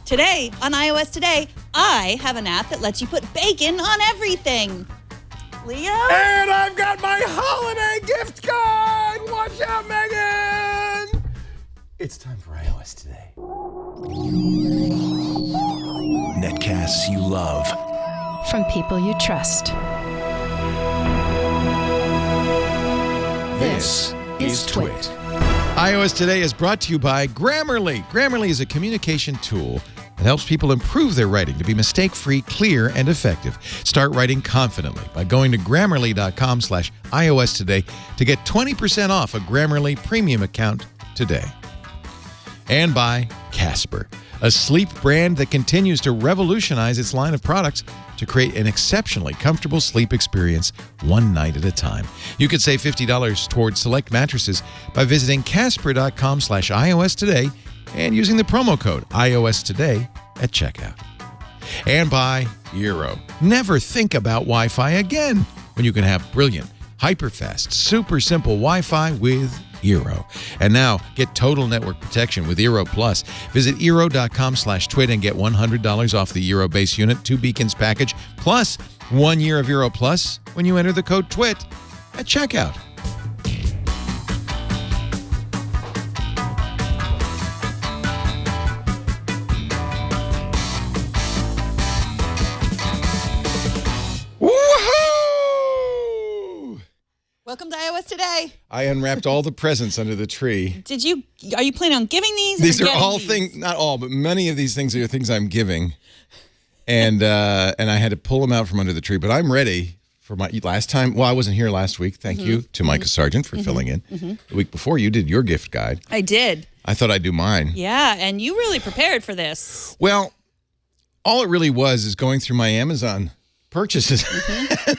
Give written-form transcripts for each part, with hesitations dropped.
Today, on iOS Today, I have an app that lets you put bacon on everything. Leo? And I've got my holiday gift card! Watch out, Megan! It's time for iOS Today. Netcasts you love. From people you trust. This is Twit. iOS Today is brought to you by Grammarly. Grammarly is a communication tool that helps people improve their writing to be mistake-free, clear, and effective. Start writing confidently by going to Grammarly.com/iOS Today to get 20% off a Grammarly premium account today. And by Casper, a sleep brand that continues to revolutionize its line of products to create an exceptionally comfortable sleep experience one night at a time. You could save $50 towards select mattresses by visiting Casper.com/iOS Today and using the promo code iOS Today at checkout. And by Eero. Never think about Wi-Fi again when you can have brilliant, hyper-fast, super simple Wi-Fi with Eero. And now, get total network protection with Eero Plus. Visit Eero.com/twit and get $100 off the Eero base unit 2 beacons package, plus 1 year of Eero Plus when you enter the code TWIT at checkout. Welcome to iOS Today. I unwrapped all the presents under the tree. Are you planning on giving these? These or are all these? things, not all, but many of these things are things I'm giving. And I had to pull them out from under the tree. But I'm ready for my last time. Well, I wasn't here last week. Thank you to Micah Sargent for filling in. The week before, you did your gift guide. I did. I thought I'd do mine. Yeah, and you really prepared for this. Well, all it really was is going through my Amazon purchases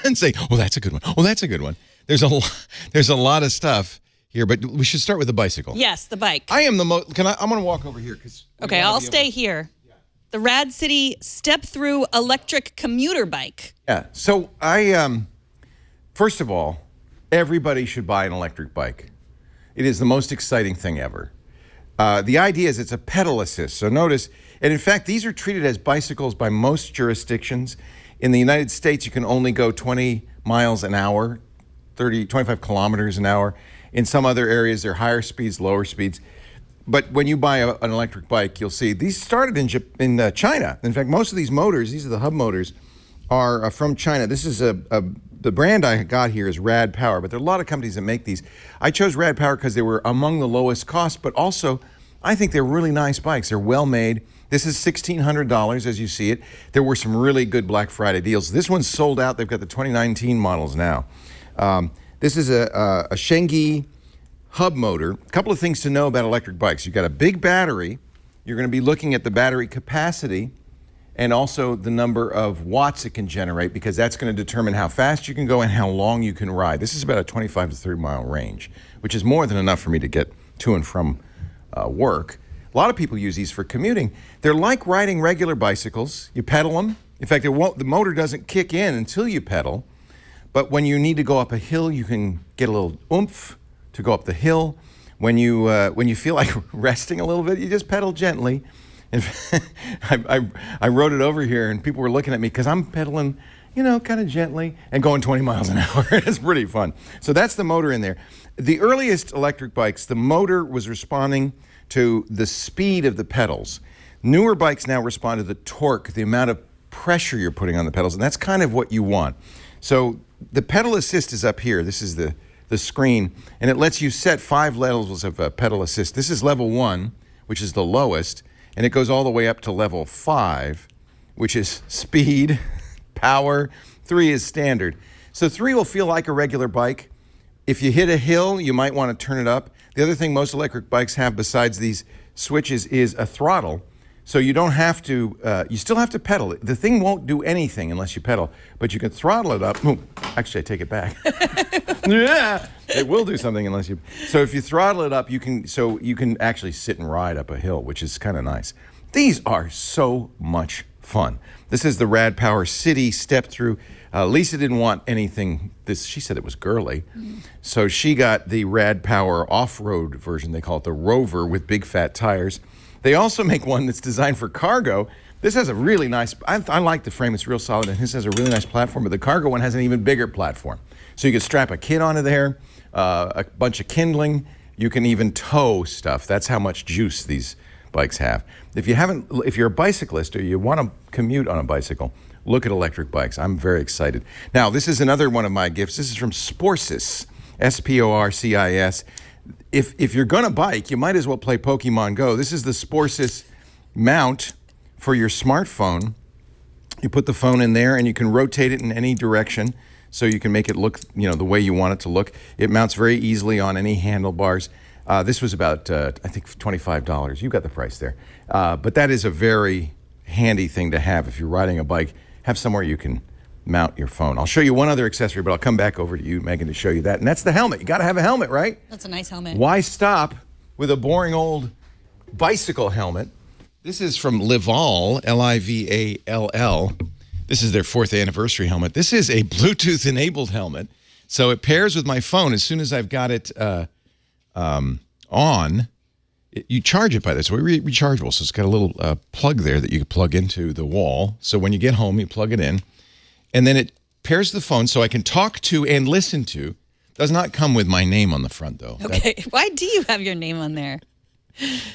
and saying, oh, that's a good one. Oh, that's a good one. There's a lot of stuff here, but we should start with the bicycle. Yes, the bike. I am the most. I'm going to walk over here because. Okay, I'll stay here. Yeah. The RadCity step-through electric commuter bike. Yeah, so first of all, everybody should buy an electric bike. It is the most exciting thing ever. The idea is it's a pedal assist. So notice, and in fact, these are treated as bicycles by most jurisdictions. In the United States, you can only go 20 miles an hour. 25 kilometers an hour. In some other areas, there are higher speeds, lower speeds. But when you buy an electric bike, you'll see these started in China. In fact, most of these motors, these are the hub motors, are from China. This is the brand I got here is Rad Power, but there are a lot of companies that make these. I chose Rad Power because they were among the lowest cost, but also I think they're really nice bikes. They're well made. This is $1,600 as you see it. There were some really good Black Friday deals. This one's sold out. They've got the 2019 models now. This is a Shengi hub motor. A couple of things to know about electric bikes. You've got a big battery. You're going to be looking at the battery capacity and also the number of watts it can generate because that's going to determine how fast you can go and how long you can ride. This is about a 25 to 30 mile range, which is more than enough for me to get to and from work. A lot of people use these for commuting. They're like riding regular bicycles. You pedal them. In fact, the motor doesn't kick in until you pedal. But when you need to go up a hill, you can get a little oomph to go up the hill. When you feel like resting a little bit, you just pedal gently. And I rode it over here, and people were looking at me because I'm pedaling, kind of gently and going 20 miles an hour. It's pretty fun. So that's the motor in there. The earliest electric bikes, the motor was responding to the speed of the pedals. Newer bikes now respond to the torque, the amount of pressure you're putting on the pedals, and that's kind of what you want. So the pedal assist is up here. This is the screen, and it lets you set 5 levels of pedal assist. This is level 1, which is the lowest, and it goes all the way up to level 5, which is speed, power. 3 is standard. So 3 will feel like a regular bike. If you hit a hill, you might want to turn it up. The other thing most electric bikes have besides these switches is a throttle. So you don't have to, you still have to pedal it. The thing won't do anything unless you pedal, but you can throttle it up. Ooh, actually, I take it back. Yeah, it will do something unless you, so if you throttle it up, you can actually sit and ride up a hill, which is kind of nice. These are so much fun. This is the Rad Power City step through. Lisa didn't want anything, she said it was girly. So she got the Rad Power off-road version. They call it the Rover with big fat tires. They also make one that's designed for cargo. This has a really nice, I like the frame, it's real solid, and this has a really nice platform, but the cargo one has an even bigger platform. So you can strap a kid onto there, a bunch of kindling, you can even tow stuff. That's how much juice these bikes have. If you're a bicyclist or you want to commute on a bicycle, look at electric bikes. I'm very excited. Now, this is another one of my gifts. This is from Sporcis, Sporcis. If you're going to bike, you might as well play Pokemon Go. This is the Sporcis mount for your smartphone. You put the phone in there and you can rotate it in any direction so you can make it look, the way you want it to look. It mounts very easily on any handlebars. This was about, I think, $25. You got the price there. But that is a very handy thing to have if you're riding a bike. Have somewhere you can mount your phone. I'll show you one other accessory, but I'll come back over to you, Megan, to show you that. And that's the helmet. You got to have a helmet, right? That's a nice helmet. Why stop with a boring old bicycle helmet? This is from Livall, Livall. This is their 4th anniversary helmet. This is a Bluetooth-enabled helmet. So it pairs with my phone. As soon as I've got it on, you charge it by this. So it's rechargeable. So it's got a little plug there that you can plug into the wall. So when you get home, you plug it in. And then it pairs the phone so I can talk to and listen to. Does not come with my name on the front, though. Okay. Why do you have your name on there?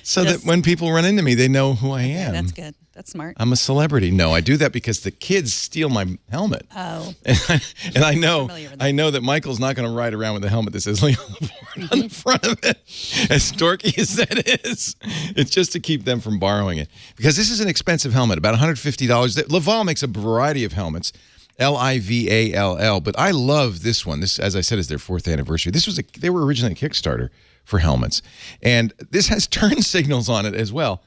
So that when people run into me, they know who I am. That's good. That's smart. I'm a celebrity. No, I do that because the kids steal my helmet. Oh. And I know that Michael's not going to ride around with a helmet that says Leon Laporte on the front of it. As dorky as that is, it's just to keep them from borrowing it. Because this is an expensive helmet, about $150. Livall makes a variety of helmets. Livall, but I love this one. This, as I said, is their 4th anniversary. They were originally a Kickstarter for helmets, and this has turn signals on it as well.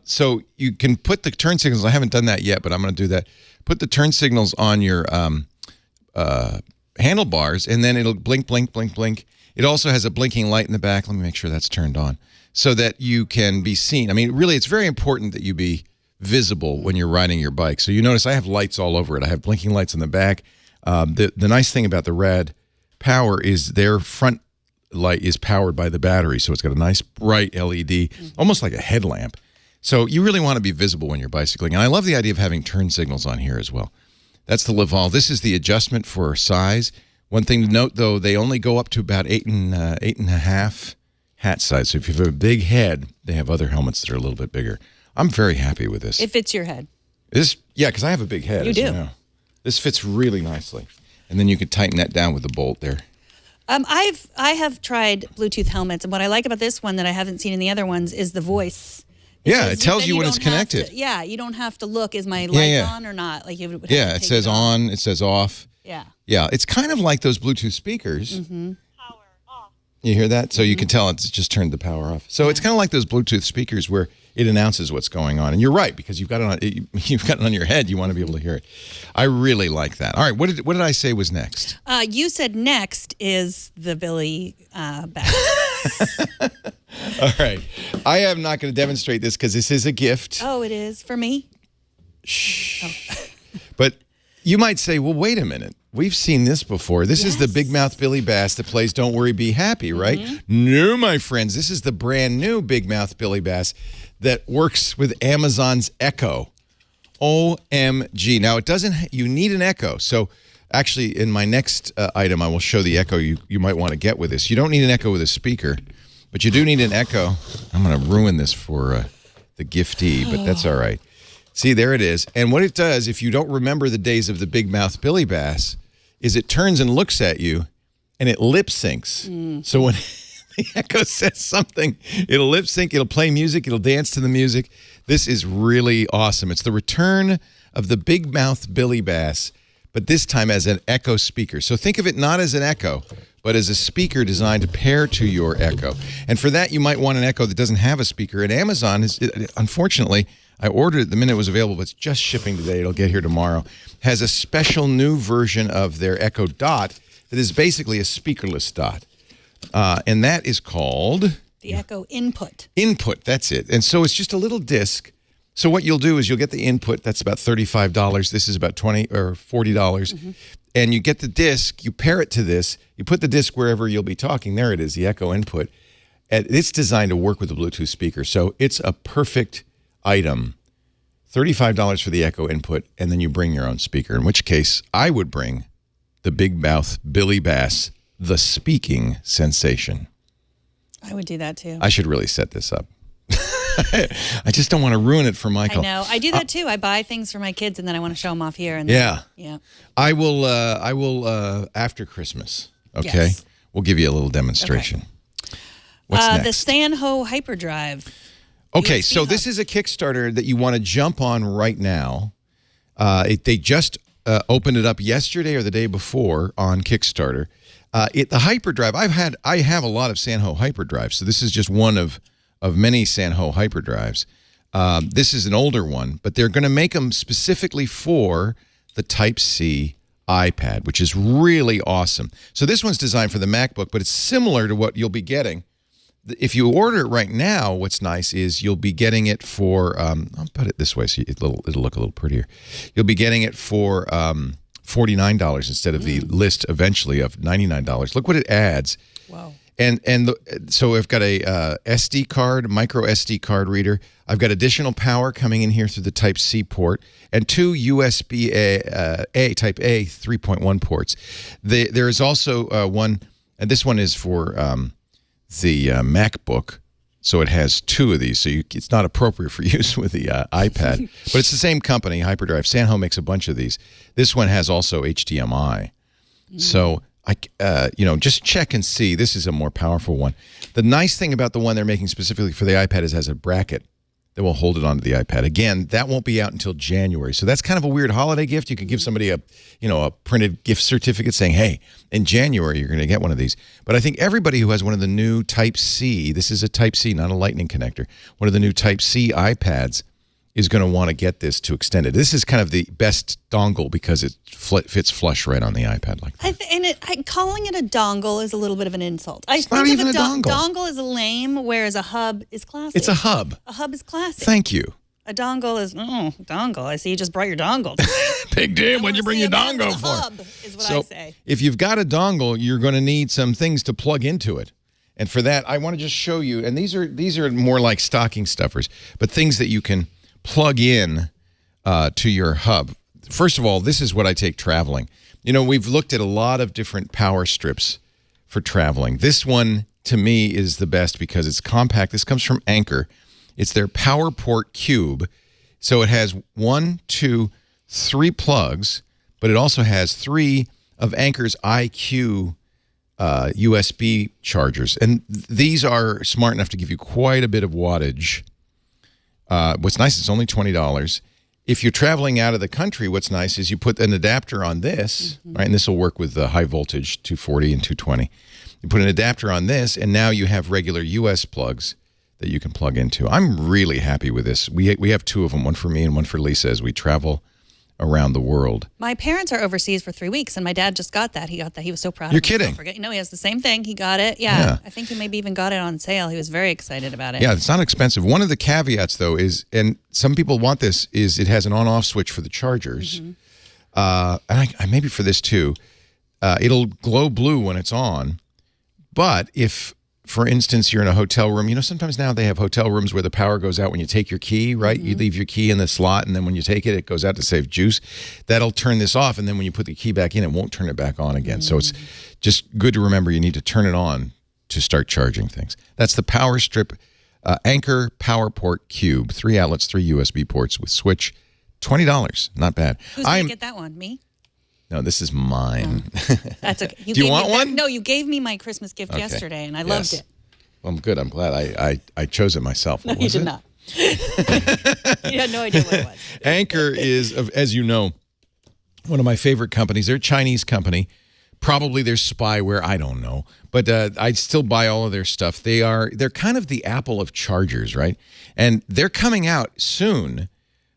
So you can put the turn signals. I haven't done that yet, but I'm going to do that. Put the turn signals on your handlebars, and then it'll blink, blink, blink, blink. It also has a blinking light in the back. Let me make sure that's turned on so that you can be seen. I mean, really, it's very important that you be visible when you're riding your bike. So you notice I have lights all over it. I have blinking lights in the back. The nice thing about the Rad Power is their front light is powered by the battery. So it's got a nice bright LED, almost like a headlamp. So you really want to be visible when you're bicycling. And I love the idea of having turn signals on here as well. That's the Livall. This is the adjustment for size. One thing to note, though, they only go up to about 8.5 hat size. So if you have a big head, they have other helmets that are a little bit bigger. I'm very happy with this. It fits your head. Yeah, because I have a big head. You do. You know. This fits really nicely. And then you can tighten that down with the bolt there. I have tried Bluetooth helmets, and what I like about this one that I haven't seen in the other ones is the voice. Yeah, it tells you when it's connected. You don't have to look, is my light on or not? Like you would have to it says on, it says off. Yeah. Yeah, it's kind of like those Bluetooth speakers. Mm-hmm. Power off. You hear that? So you can tell it's just turned the power off. So it's kind of like those Bluetooth speakers where it announces what's going on. And you're right, because you've got it on your head. You want to be able to hear it. I really like that. All right, what did I say was next? You said next is the Billy bass. All right. I am not going to demonstrate this because this is a gift. Oh, it is? For me? Shh. Oh. But you might say, well, wait a minute. We've seen this before. This is the Big Mouth Billy Bass that plays Don't Worry, Be Happy, right? No, my friends. This is the brand new Big Mouth Billy Bass that works with Amazon's Echo. OMG. Now, you need an Echo. So actually, in my next item, I will show the Echo you might want to get with this. You don't need an Echo with a speaker, but you do need an Echo. I'm going to ruin this for the giftee, but that's all right. See, there it is. And what it does, if you don't remember the days of the Big Mouth Billy Bass, is it turns and looks at you, and it lip syncs. So when the Echo says something, it'll lip sync, it'll play music, it'll dance to the music. This is really awesome. It's the return of the Big Mouth Billy Bass, but this time as an Echo speaker. So think of it not as an Echo, but as a speaker designed to pair to your Echo. And for that, you might want an Echo that doesn't have a speaker. And Amazon, unfortunately, I ordered it the minute it was available, but it's just shipping today. It'll get here tomorrow. Has a special new version of their Echo Dot that is basically a speakerless dot. And that is called... The Echo Input. Input, that's it. And so it's just a little disc. So what you'll do is you'll get the input. That's about $35. This is about $20 or $40. And you get the disc. You pair it to this. You put the disc wherever you'll be talking. There it is, the Echo Input. And it's designed to work with the Bluetooth speaker. So it's a perfect item. $35 for the Echo input, and then you bring your own speaker, in which case I would bring the Big Mouth Billy Bass, the speaking sensation. I would do that too. I should really set this up. I just don't want to ruin it for Michael. I know. I do that too. I buy things for my kids, and then I want to show them off here. And Yeah. Yeah. I will after Christmas, okay? Yes. We'll give you a little demonstration. What's next? The Stanhope Hyperdrive. Okay, USB so hub. this is a Kickstarter that you want to jump on right now. They just opened it up yesterday or the day before on Kickstarter. The Hyperdrive, I have a lot of Stanhope Hyperdrives, so this is just one of many Stanhope Hyperdrives. This is an older one, but they're going to make them specifically for the Type-C iPad, which is really awesome. So this one's designed for the MacBook, but it's similar to what you'll be getting. If you order it right now, what's nice is you'll be getting it for, I'll put it this way so it'll look a little prettier. You'll be getting it for $49 instead of the list eventually of $99. Look what it adds. Wow. So I've got a SD card, micro SD card reader. I've got additional power coming in here through the Type-C port and two USB Type A 3.1 ports. There is also one, and this one is for the MacBook, so it has two of these. So it's not appropriate for use with the iPad, but it's the same company, Hyperdrive. Stanhope makes a bunch of these. This one has also HDMI. So just check and see. This is a more powerful one. The nice thing about the one they're making specifically for the iPad is it has a bracket that will hold it onto the iPad. Again, that won't be out until January. So that's kind of a weird holiday gift. You could give somebody a printed gift certificate saying, hey, in January, you're going to get one of these. But I think everybody who has one of the new Type-C, this is a Type-C, not a Lightning connector, one of the new Type-C iPads is going to want to get this to extend it. This is kind of the best dongle because it fits flush right on the iPad like that. Calling it a dongle is a little bit of an insult. It's not even a dongle. Dongle is lame, whereas a hub is classic. It's a hub. A hub is classic. Thank you. A dongle is, dongle. I see you just brought your dongle. Big deal. What'd you bring your dongle for? Hub is what I say. If you've got a dongle, you're going to need some things to plug into it. And for that, I want to just show you, and these are more like stocking stuffers, but things that you can plug in to your hub. First of all, this is what I take traveling. We've looked at a lot of different power strips for traveling. This one, to me, is the best because it's compact. This comes from Anker. It's their PowerPort Cube. So it has 1, 2, 3 plugs, but it also has 3 of Anker's IQ USB chargers. And these are smart enough to give you quite a bit of wattage. What's nice, it's only $20. If you're traveling out of the country, what's nice is you put an adapter on this, right? And this will work with the high voltage 240 and 220. You put an adapter on this, and now you have regular US plugs that you can plug into. I'm really happy with this. We have 2 of them, one for me and one for Lisa as we travel around the world. My parents are overseas for 3 weeks, and my dad just got that. He got that. He was so proud. You're kidding. He has the same thing. He got it. Yeah. I think he maybe even got it on sale. He was very excited about it. Yeah, it's not expensive. One of the caveats, though, is, and some people want this, is it has an on-off switch for the chargers. And I maybe for this, too. It'll glow blue when it's on. But if, for instance, you're in a hotel room, sometimes now they have hotel rooms where the power goes out when you take your key, right? You leave your key in the slot, and then when you take it, it goes out to save juice. That'll turn this off, and then when you put the key back in, it won't turn it back on again. So it's just good to remember you need to turn it on to start charging things. That's the Power Strip Anker PowerPort Cube. 3 outlets, 3 USB ports with switch. $20. Not bad. Who's going to get that one? Me? No, this is mine. That's okay. Do you want one? No, you gave me my Christmas gift yesterday, and I loved it. Well, I'm good. I'm glad I chose it myself. No, you did not. You had no idea what it was. Anker is, as you know, one of my favorite companies. They're a Chinese company. Probably there's spyware. I don't know. But I still buy all of their stuff. They're kind of the Apple of chargers, right? And they're coming out soon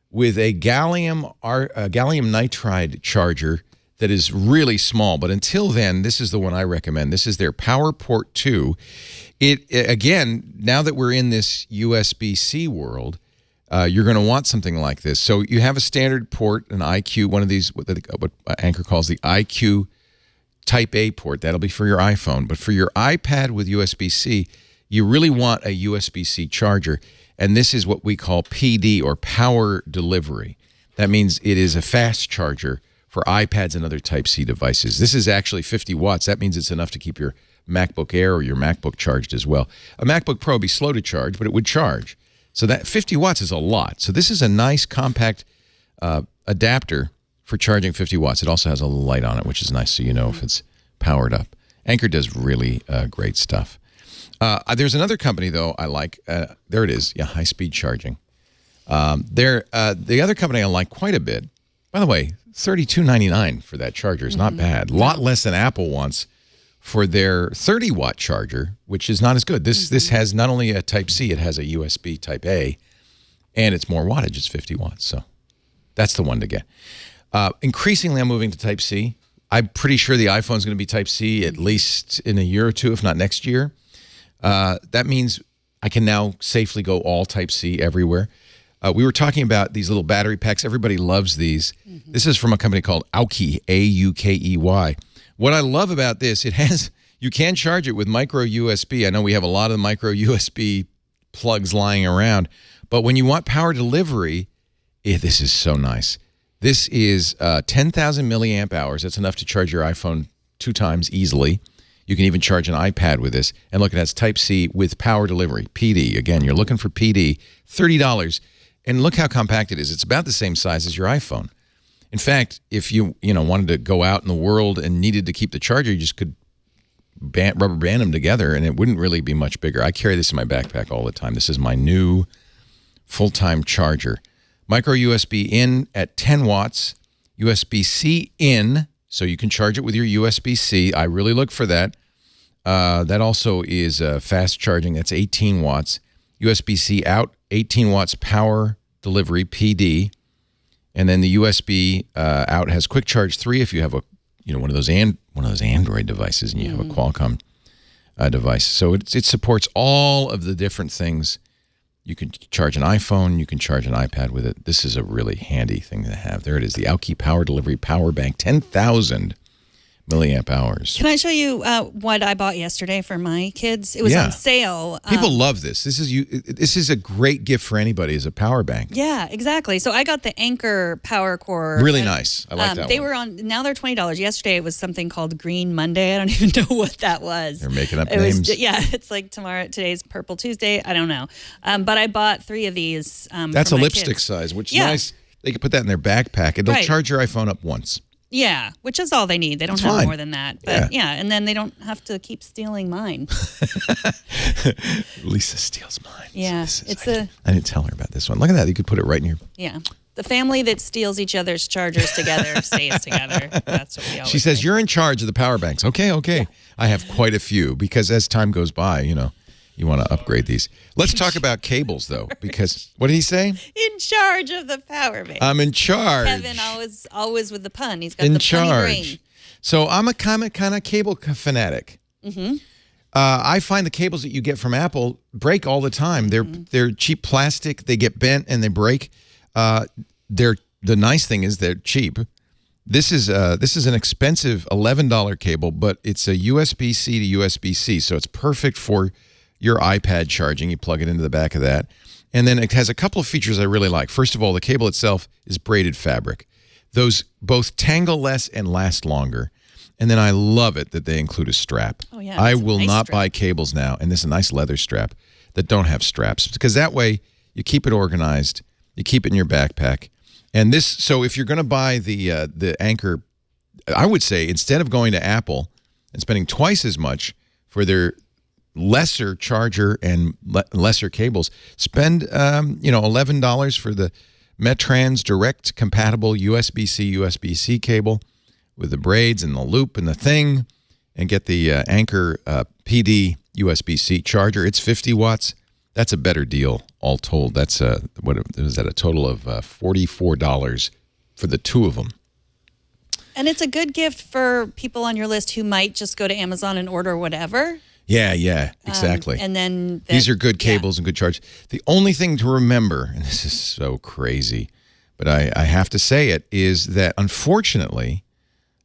with a gallium nitride charger that is really small. But until then, this is the one I recommend. This is their PowerPort 2. Again, now that we're in this USB-C world, you're going to want something like this. So you have a standard port, an IQ, one of these, what Anker calls the IQ Type A port. That'll be for your iPhone. But for your iPad with USB-C, you really want a USB-C charger, and this is what we call PD, or power delivery. That means it is a fast charger for iPads and other Type-C devices. This is actually 50 watts. That means it's enough to keep your MacBook Air or your MacBook charged as well. A MacBook Pro would be slow to charge, but it would charge. So that 50 watts is a lot. So this is a nice compact adapter for charging 50 watts. It also has a little light on it, which is nice so you know if it's powered up. Anker does really great stuff. There's another company, though, I like. There it is. Yeah, high-speed charging. The other company I like quite a bit, by the way, $32.99 for that charger is not bad. A lot less than Apple wants for their 30-watt charger, which is not as good. This has not only a Type-C, it has a USB Type-A, and it's more wattage. It's 50 watts, so that's the one to get. Increasingly, I'm moving to Type-C. I'm pretty sure the iPhone's going to be Type-C at least in a year or two, if not next year. That means I can now safely go all Type-C everywhere. We were talking about these little battery packs. Everybody loves these. This is from a company called Aukey, A-U-K-E-Y. What I love about this, you can charge it with micro USB. I know we have a lot of micro USB plugs lying around, but when you want power delivery, this is so nice. This is 10,000 milliamp hours. That's enough to charge your iPhone 2 times easily. You can even charge an iPad with this. And look, it has Type-C with power delivery, PD. Again, you're looking for PD, $30. And look how compact it is. It's about the same size as your iPhone. In fact, if you wanted to go out in the world and needed to keep the charger, you just could rubber band them together, and it wouldn't really be much bigger. I carry this in my backpack all the time. This is my new full-time charger. Micro USB in at 10 watts, USB-C in, so you can charge it with your USB-C. I really look for that. That also is fast charging. That's 18 watts. USB-C out, 18 watts power delivery, PD. And then the USB out has Quick Charge 3 if you have one of those Android devices and you have a Qualcomm device. So it supports all of the different things. You can charge an iPhone, you can charge an iPad with it. This is a really handy thing to have. There it is, the Aukey Power Delivery Power Bank, 10,000 milliamp hours. Can I show you what I bought yesterday for my kids? It was on sale. People love this. This is a great gift for anybody as a power bank. Yeah, exactly. So I got the Anker Power Core. Really nice. I like that They one. were on, now they're $20. Yesterday it was something called Green Monday. I don't even know what that was. They're making up names. It's like today's Purple Tuesday. I don't know. But I bought 3 of these That's for a my lipstick kids. size, which is nice. They can put that in their backpack. It'll charge your iPhone up once. Yeah, which is all they need. They don't have more than that. But and then they don't have to keep stealing mine. Lisa steals mine. Yeah, I didn't tell her about this one. Look at that. You could put it right in your... Yeah. The family that steals each other's chargers together stays together. That's what we always She says, say. you're in charge of the power banks. Okay. Yeah. I have quite a few because as time goes by, you want to upgrade these. Let's talk about cables, though, because what did he say? In charge of the power bank. I'm in charge. Kevin always with the pun. He's got the punny brain. So I'm a kind of cable fanatic. I find the cables that you get from Apple break all the time. They're cheap plastic. They get bent and they break. The nice thing is they're cheap. This is an expensive $11 cable, but it's a USB-C to USB-C, so it's perfect for your iPad charging. You plug it into the back of that. And then it has a couple of features I really like. First of all, the cable itself is braided fabric. Those both tangle less and last longer. And then I love it that they include a strap. Oh, yeah. I will not buy cables now, and this is a nice leather strap that don't have straps, because that way you keep it organized, you keep it in your backpack. And this, so if you're going to buy the Anker, I would say instead of going to Apple and spending twice as much for their lesser charger and lesser cables, spend $11 for the Metrans direct compatible USB-C cable with the braids and the loop and the thing, and get the Anker PD USB-C charger. It's 50 watts. That's a better deal, all told. That's a total of $44 for the 2 of them. And it's a good gift for people on your list who might just go to Amazon and order whatever. Yeah, exactly. And then these are good cables and good charge. The only thing to remember, and this is so crazy, but I have to say it, is that unfortunately,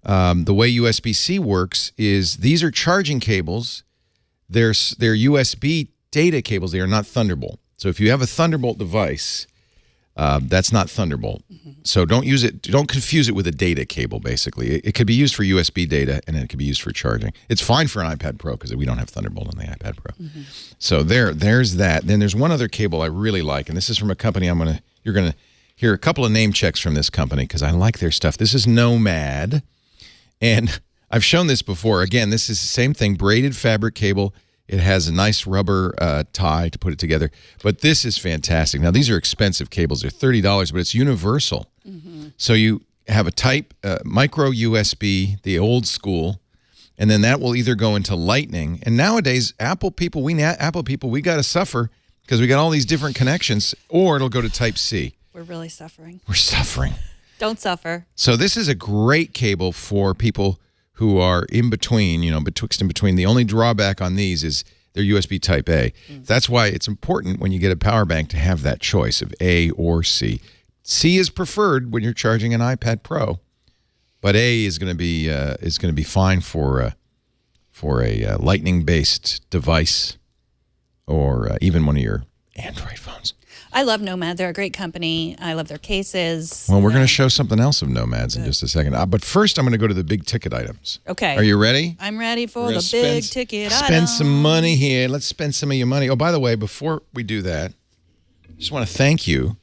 the way USB-C works is these are charging cables. They're USB data cables. They are not Thunderbolt. So if you have a Thunderbolt device, that's not Thunderbolt. So don't use it. Don't confuse it with a data cable, basically. It could be used for USB data, and it could be used for charging. It's fine for an iPad Pro because we don't have Thunderbolt on the iPad Pro. So there's that. Then there's one other cable I really like, and this is from a company you're going to hear a couple of name checks from this company because I like their stuff. This is Nomad, and I've shown this before. Again, this is the same thing, braided fabric cable. It has a nice rubber tie to put it together. But this is fantastic. Now, these are expensive cables. They're $30, but it's universal. So you have a type micro USB, the old school, and then that will either go into Lightning. And nowadays, Apple people, we got to suffer because we got all these different connections, or it'll go to Type C. We're really suffering. We're suffering. Don't suffer. So this is a great cable for people who are in between, betwixt and between. The only drawback on these is they're USB Type A. That's why it's important when you get a power bank to have that choice of A or C. C is preferred when you're charging an iPad Pro, but A is going to be fine for a Lightning-based device or even one of your Android phones. I love Nomad. They're a great company. I love their cases. Well, we're going to show something else of Nomads in just a second. But first, I'm going to go to the big ticket items. Okay. Are you ready? I'm ready for the big ticket items. Spend some money here. Let's spend some of your money. Oh, by the way, before we do that, I just want to thank you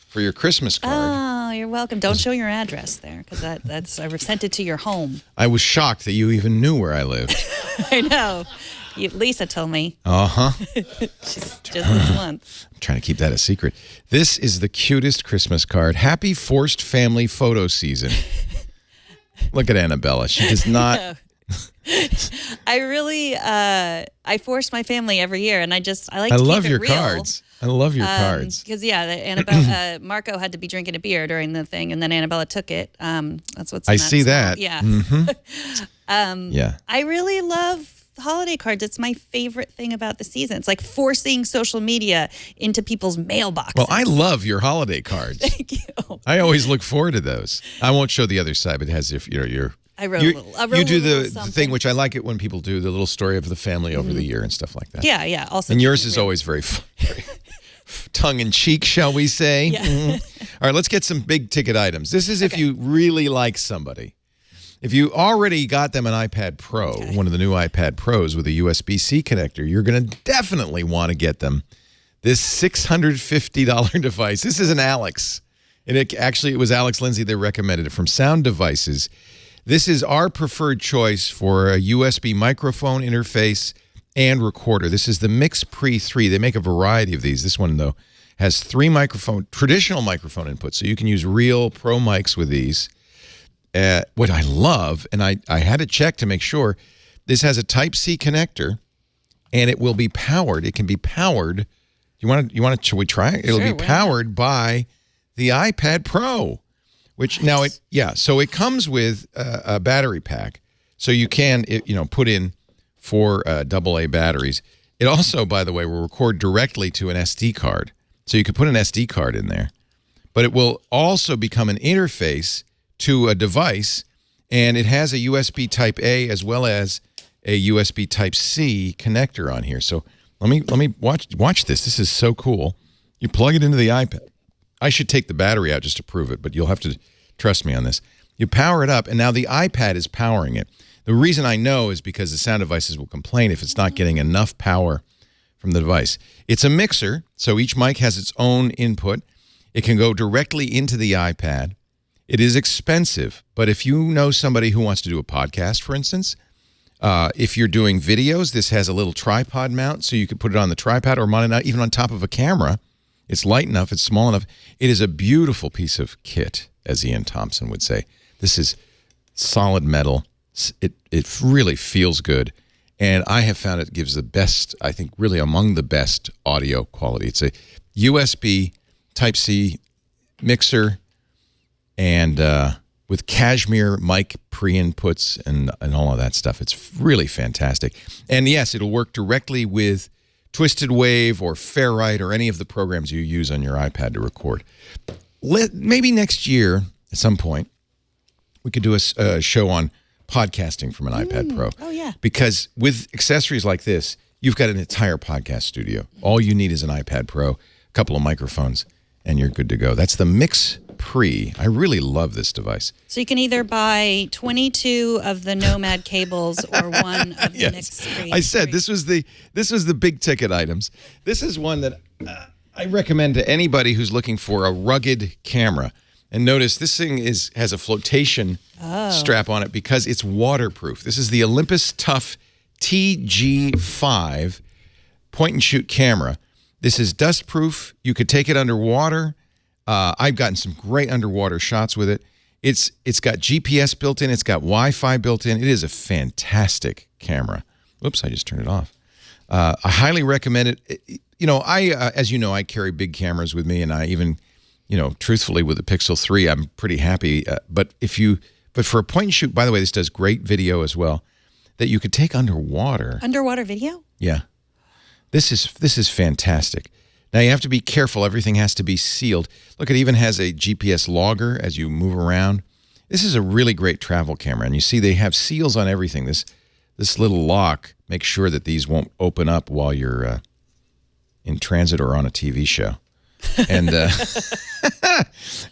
for your Christmas card. Oh, you're welcome. Don't show your address there because that's I sent it to your home. I was shocked that you even knew where I lived. I know. Lisa told me. She's just this once. I'm trying to keep that a secret. This is the cutest Christmas card. Happy forced family photo season. Look at Annabella. She does not. I really, I force my family every year, and I like to keep it real. I love your cards. I love your cards. Because Annabella, Marco had to be drinking a beer during the thing, and then Annabella took it. That's what's. I see that. Yeah. Yeah. I really love holiday cards. It's my favorite thing about the season. It's like forcing social media into people's mailboxes. Well, I love your holiday cards. Thank you. I always look forward to those. I won't show the other side, but it has your. I wrote a little. You do the thing, which I like it when people do the little story of the family over the year and stuff like that. Yeah. Also, and yours is always very tongue-in-cheek, shall we say. Yeah. All right, let's get some big ticket items. This is if you really like somebody. If you already got them an iPad Pro, one of the new iPad Pros with a USB-C connector, you're going to definitely want to get them this $650 device. This is an Alex. And it was Alex Lindsay that recommended it from Sound Devices. This is our preferred choice for a USB microphone interface and recorder. This is the MixPre 3. They make a variety of these. This one, though, has 3 traditional microphone inputs, so you can use real pro mics with these. What I love, and I had to check to make sure, this has a Type-C connector, and it will be powered. It can be powered. Should we try it? It'll be powered by the iPad Pro, which so it comes with a battery pack, so you can put in 4 AA batteries. It also, by the way, will record directly to an SD card, so you could put an SD card in there, but it will also become an interface to a device, and it has a USB Type A as well as a USB Type C connector on here. So let me watch this. This is so cool. You plug it into the iPad. I should take the battery out just to prove it, but you'll have to trust me on this. You power it up, and now the iPad is powering it. The reason I know is because the Sound Devices will complain if it's not getting enough power from the device. It's a mixer, so each mic has its own input. It can go directly into the iPad. It is expensive, but if you know somebody who wants to do a podcast, for instance, if you're doing videos, this has a little tripod mount, so you could put it on the tripod or mount it even on top of a camera. It's light enough. It's small enough. It is a beautiful piece of kit, as Ian Thompson would say. This is solid metal. It really feels good, and I have found it gives the best, I think, really among the best audio quality. It's a USB Type-C mixer, and with cashmere mic pre-inputs and all of that stuff. It's really fantastic. And yes, it'll work directly with Twisted Wave or Fairlight or any of the programs you use on your iPad to record. Maybe next year, at some point, we could do a show on podcasting from an iPad Pro. Oh, yeah. Because with accessories like this, you've got an entire podcast studio. All you need is an iPad Pro, a couple of microphones, and you're good to go. That's the MixPre. I really love this device. So you can either buy 22 of the Nomad cables or one of the MixPre. I said this was the big ticket items. This is one that I recommend to anybody who's looking for a rugged camera. And notice this thing has a flotation strap on it because it's waterproof. This is the Olympus Tough TG-5 point-and-shoot camera. This is dust-proof. You could take it underwater. I've gotten some great underwater shots with it. It's got GPS built in. It's got Wi-Fi built in. It is a fantastic camera. Oops, I just turned it off. I highly recommend it. As you know, I carry big cameras with me, and I even, truthfully, with the Pixel 3, I'm pretty happy. But for a point-and-shoot, by the way, this does great video as well, that you could take underwater. Underwater video? Yeah. This is fantastic. Now, you have to be careful. Everything has to be sealed. Look, it even has a GPS logger as you move around. This is a really great travel camera. And you see they have seals on everything. This little lock makes sure that these won't open up while you're in transit or on a TV show. And,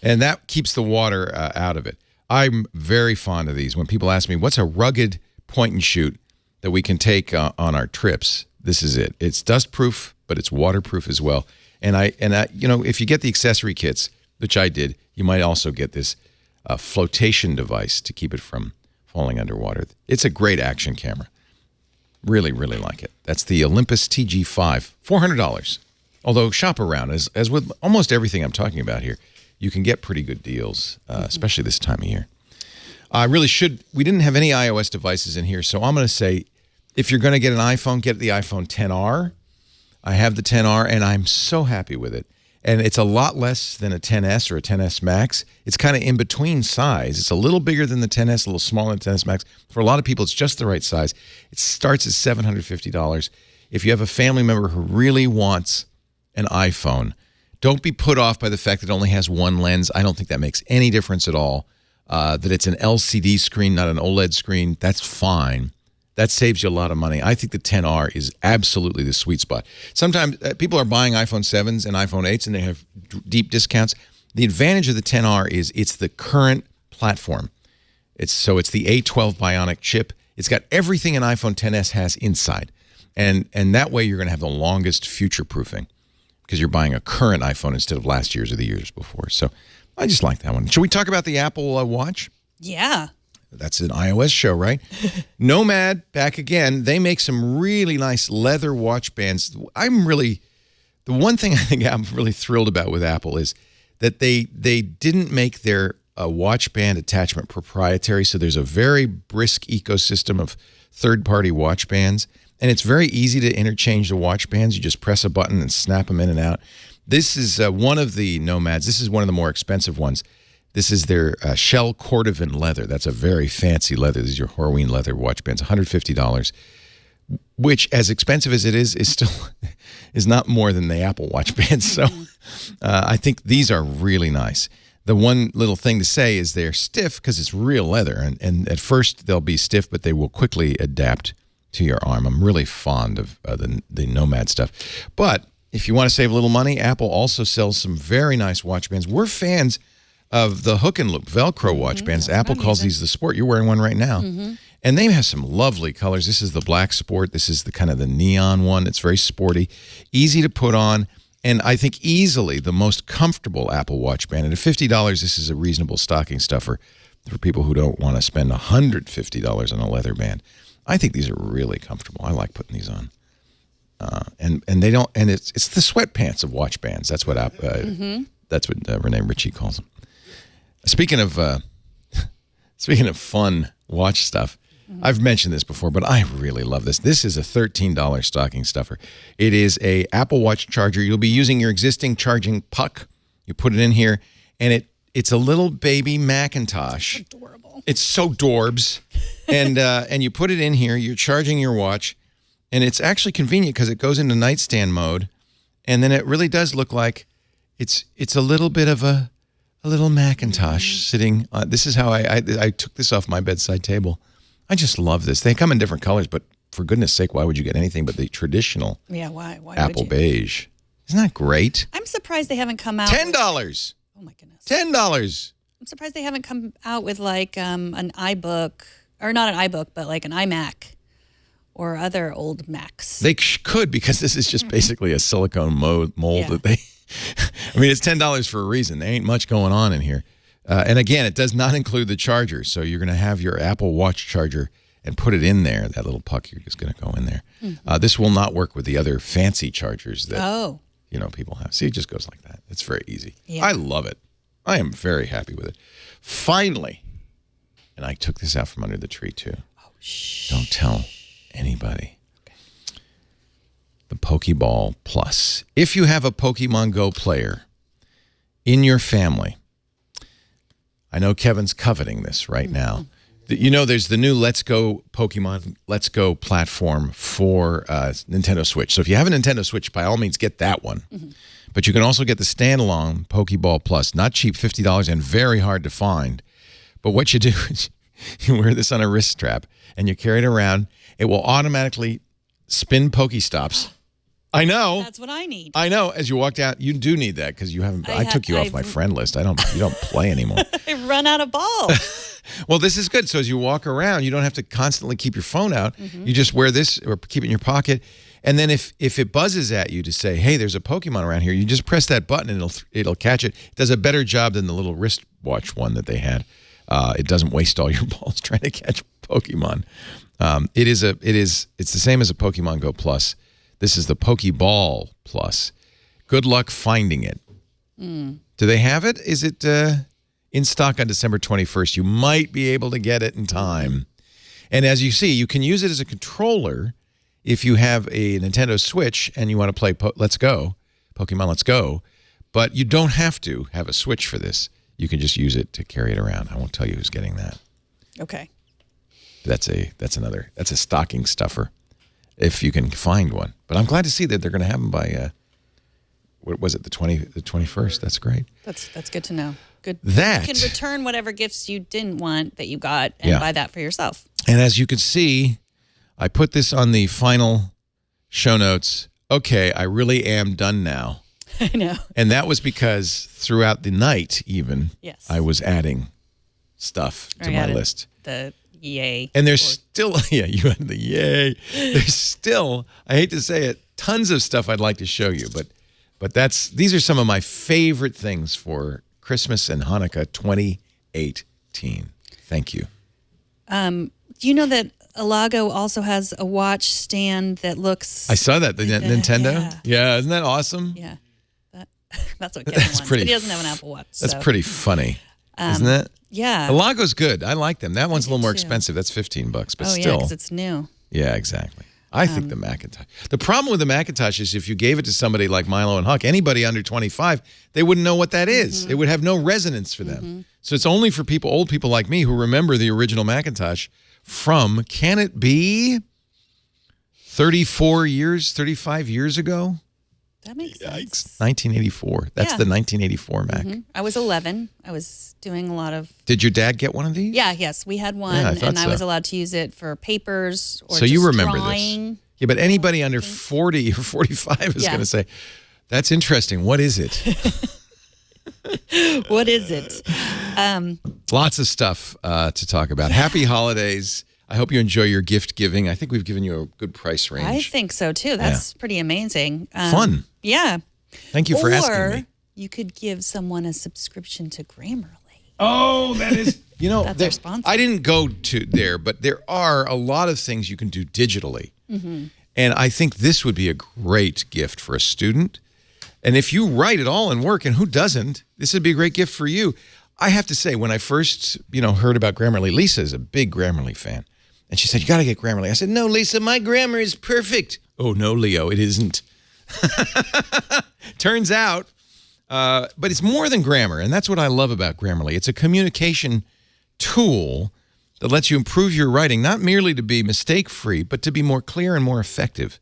and that keeps the water out of it. I'm very fond of these. When people ask me, what's a rugged point and shoot that we can take on our trips, this is it. It's dust-proof, but it's waterproof as well. And if you get the accessory kits, which I did, you might also get this flotation device to keep it from falling underwater. It's a great action camera. Really, really like it. That's the Olympus TG-5, $400. Although shop around, as with almost everything I'm talking about here, you can get pretty good deals, especially this time of year. We didn't have any iOS devices in here, so I'm going to say, if you're going to get an iPhone, get the iPhone XR. I have the XR, and I'm so happy with it. And it's a lot less than a XS or a XS Max. It's kind of in between size. It's a little bigger than the XS, a little smaller than the XS Max. For a lot of people, it's just the right size. It starts at $750. If you have a family member who really wants an iPhone, don't be put off by the fact that it only has one lens. I don't think that makes any difference at all. That it's an LCD screen, not an OLED screen, that's fine. That saves you a lot of money. I think the XR is absolutely the sweet spot. Sometimes people are buying iPhone 7s and iPhone 8s, and they have deep discounts. The advantage of the XR is it's the current platform. It's the A12 Bionic chip. It's got everything an iPhone XS has inside. And that way you're going to have the longest future-proofing because you're buying a current iPhone instead of last year's or the years before. So I just like that one. Should we talk about the Apple Watch? Yeah. That's an iOS show, right? Nomad, back again. They make some really nice leather watch bands. The one thing I think I'm really thrilled about with Apple is that they didn't make their watch band attachment proprietary, so there's a very brisk ecosystem of third-party watch bands, and it's very easy to interchange the watch bands. You just press a button and snap them in and out. This is one of the Nomads. This is one of the more expensive ones. This is their Shell Cordovan leather. That's a very fancy leather. These are your Horween leather watch bands, $150, which, as expensive as it is still is not more than the Apple Watch bands. So I think these are really nice. The one little thing to say is they're stiff because it's real leather, and at first they'll be stiff, but they will quickly adapt to your arm. I'm really fond of the Nomad stuff. But if you want to save a little money, Apple also sells some very nice watch bands. We're fans of the hook and loop Velcro watch bands. Apple calls these the Sport. You're wearing one right now. And they have some lovely colors. This is the black Sport. This is the kind of the neon one. It's very sporty, easy to put on, and I think easily the most comfortable Apple Watch band. And at $50, this is a reasonable stocking stuffer for people who don't want to spend $150 on a leather band. I think these are really comfortable. I like putting these on. And they don't. And it's the sweatpants of watch bands. That's what Renee Ritchie calls them. Speaking of fun watch stuff, I've mentioned this before, but I really love this. This is a $13 stocking stuffer. It is a Apple Watch charger. You'll be using your existing charging puck. You put it in here, and it's a little baby Macintosh. It's adorable. It's so dorbs. And you put it in here. You're charging your watch, and it's actually convenient because it goes into nightstand mode, and then it really does look like it's a little bit of a little Macintosh sitting. This is how I took this off my bedside table. I just love this. They come in different colors, but for goodness sake, why would you get anything but the traditional Why apple would you? Beige? Isn't that great? I'm surprised they haven't come out. $10. Oh my goodness. $10. I'm surprised they haven't come out with like an iBook, or not an iBook, but like an iMac or other old Macs. They could, because this is just basically a silicone mold Yeah. that they. I mean, it's $10 for a reason. There ain't much going on in here. And again, it does not include the charger. So you're going to have your Apple Watch charger and put it in there. That little puck, you're just going to go in there. This will not work with the other fancy chargers that people have. See, it just goes like that. It's very easy. Yeah. I love it. I am very happy with it. Finally, and I took this out from under the tree too. Oh, shh. Don't tell anybody. Okay. The Pokeball Plus. If you have a Pokemon Go player in your family, I know Kevin's coveting this right now. There's the new Let's Go Pokemon Let's Go platform for Nintendo Switch. So if you have a Nintendo Switch, by all means, get that one. But you can also get the standalone Pokeball Plus. Not cheap, $50, and very hard to find. But what you do is you wear this on a wrist strap, and you carry it around. It will automatically spin Pokestops. I know. That's what I need. I know. As you walked out, you do need that because you haven't. I took you off my friend list. You don't play anymore. I run out of balls. Well, this is good. So as you walk around, you don't have to constantly keep your phone out. You just wear this or keep it in your pocket. And then if it buzzes at you to say, hey, there's a Pokemon around here, you just press that button and it'll catch it. It does a better job than the little wristwatch one that they had. It doesn't waste all your balls trying to catch Pokemon. It's the same as a Pokemon Go Plus. This is the Pokeball Plus. Good luck finding it. Do they have it? Is it in stock on December 21st? You might be able to get it in time. And as you see, you can use it as a controller if you have a Nintendo Switch and you want to play Pokemon Let's Go. But you don't have to have a Switch for this. You can just use it to carry it around. I won't tell you who's getting that. Okay. That's a stocking stuffer, if you can find one. But I'm glad to see that they're going to have them by what was it, the 21st? That's great. That's good to know. Good. That you can return whatever gifts you didn't want that you got and buy that for yourself. And as you can see, I put this on the final show notes. Okay, I really am done now. I know. And that was because throughout the night, even, I was adding stuff to my list. The yay. And there's still, you had the yay. There's still, I hate to say it, tons of stuff I'd like to show you, but these are some of my favorite things for Christmas and Hanukkah 2018. Thank you. Do you know that Alago also has a watch stand that looks... I saw that, the Nintendo. Yeah, isn't that awesome? Yeah. That's what Kevin wants. But he doesn't have an Apple Watch. That's pretty funny, isn't it? Yeah. Alago's good. I like them. That one's a little more expensive. That's $15, but still. Yeah, because it's new. Yeah, exactly. I think the Macintosh. The problem with the Macintosh is if you gave it to somebody like Milo and Huck, anybody under 25, they wouldn't know what that is. It would have no resonance for them. So it's only for old people like me who remember the original Macintosh from, can it be 35 years ago? That makes sense. 1984. That's the 1984 Mac. I was 11. I was doing a lot of... Did your dad get one of these? Yes. We had one, I was allowed to use it for papers or so you remember drawing. This. Yeah, but anybody under 40 or 45 is going to say, that's interesting. What is it? What is it? Lots of stuff to talk about. Happy holidays. I hope you enjoy your gift giving. I think we've given you a good price range. I think so, too. That's pretty amazing. Fun. Yeah. Thank you for asking me. Or you could give someone a subscription to Grammarly. Oh, that is... That's our sponsor. I didn't go to there, but there are a lot of things you can do digitally. And I think this would be a great gift for a student. And if you write it all and work, and who doesn't, this would be a great gift for you. I have to say, when I first, heard about Grammarly, Lisa is a big Grammarly fan. And she said, you got to get Grammarly. I said, no, Lisa, my grammar is perfect. Oh, no, Leo, it isn't. Turns out, but it's more than grammar. And that's what I love about Grammarly. It's a communication tool that lets you improve your writing, not merely to be mistake-free, but to be more clear and more effective.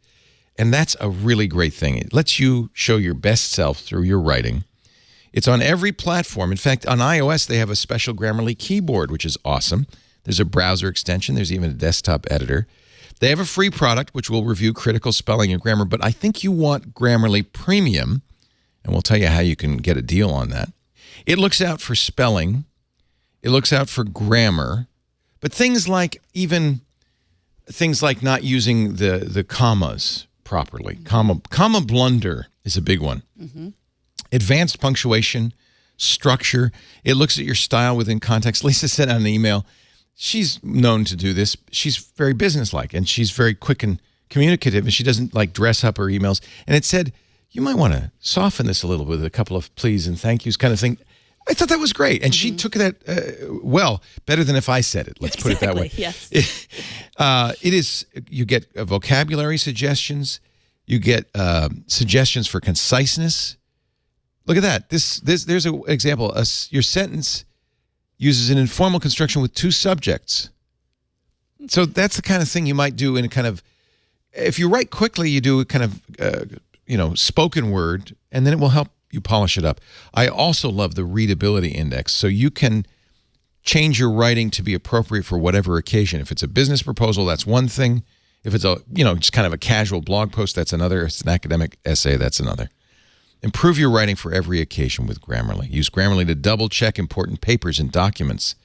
And that's a really great thing. It lets you show your best self through your writing. It's on every platform. In fact, on iOS, they have a special Grammarly keyboard, which is awesome. There's a browser extension. There's even a desktop editor. They have a free product, which will review critical spelling and grammar, but I think you want Grammarly Premium, and we'll tell you how you can get a deal on that. It looks out for spelling. It looks out for grammar, but things like not using the commas properly. Comma blunder is a big one. Advanced punctuation, structure. It looks at your style within context. Lisa sent out an email. She's known to do this. She's very businesslike, and she's very quick and communicative, and she doesn't like dress up her emails. And it said, you might want to soften this a little with a couple of please and thank yous kind of thing. I thought that was great. And she took that, better than if I said it. Let's put it that way. Yes. It is, you get vocabulary suggestions. You get suggestions for conciseness. Look at that. There's an example. Your sentence uses an informal construction with two subjects. So that's the kind of thing you might do in a kind of, if you write quickly, you do a kind of, spoken word, and then it will help you polish it up. I also love the readability index. So you can change your writing to be appropriate for whatever occasion. If it's a business proposal, that's one thing. If it's just kind of a casual blog post, that's another. If it's an academic essay, that's another. Improve your writing for every occasion with Grammarly. Use Grammarly to double-check important papers and documents.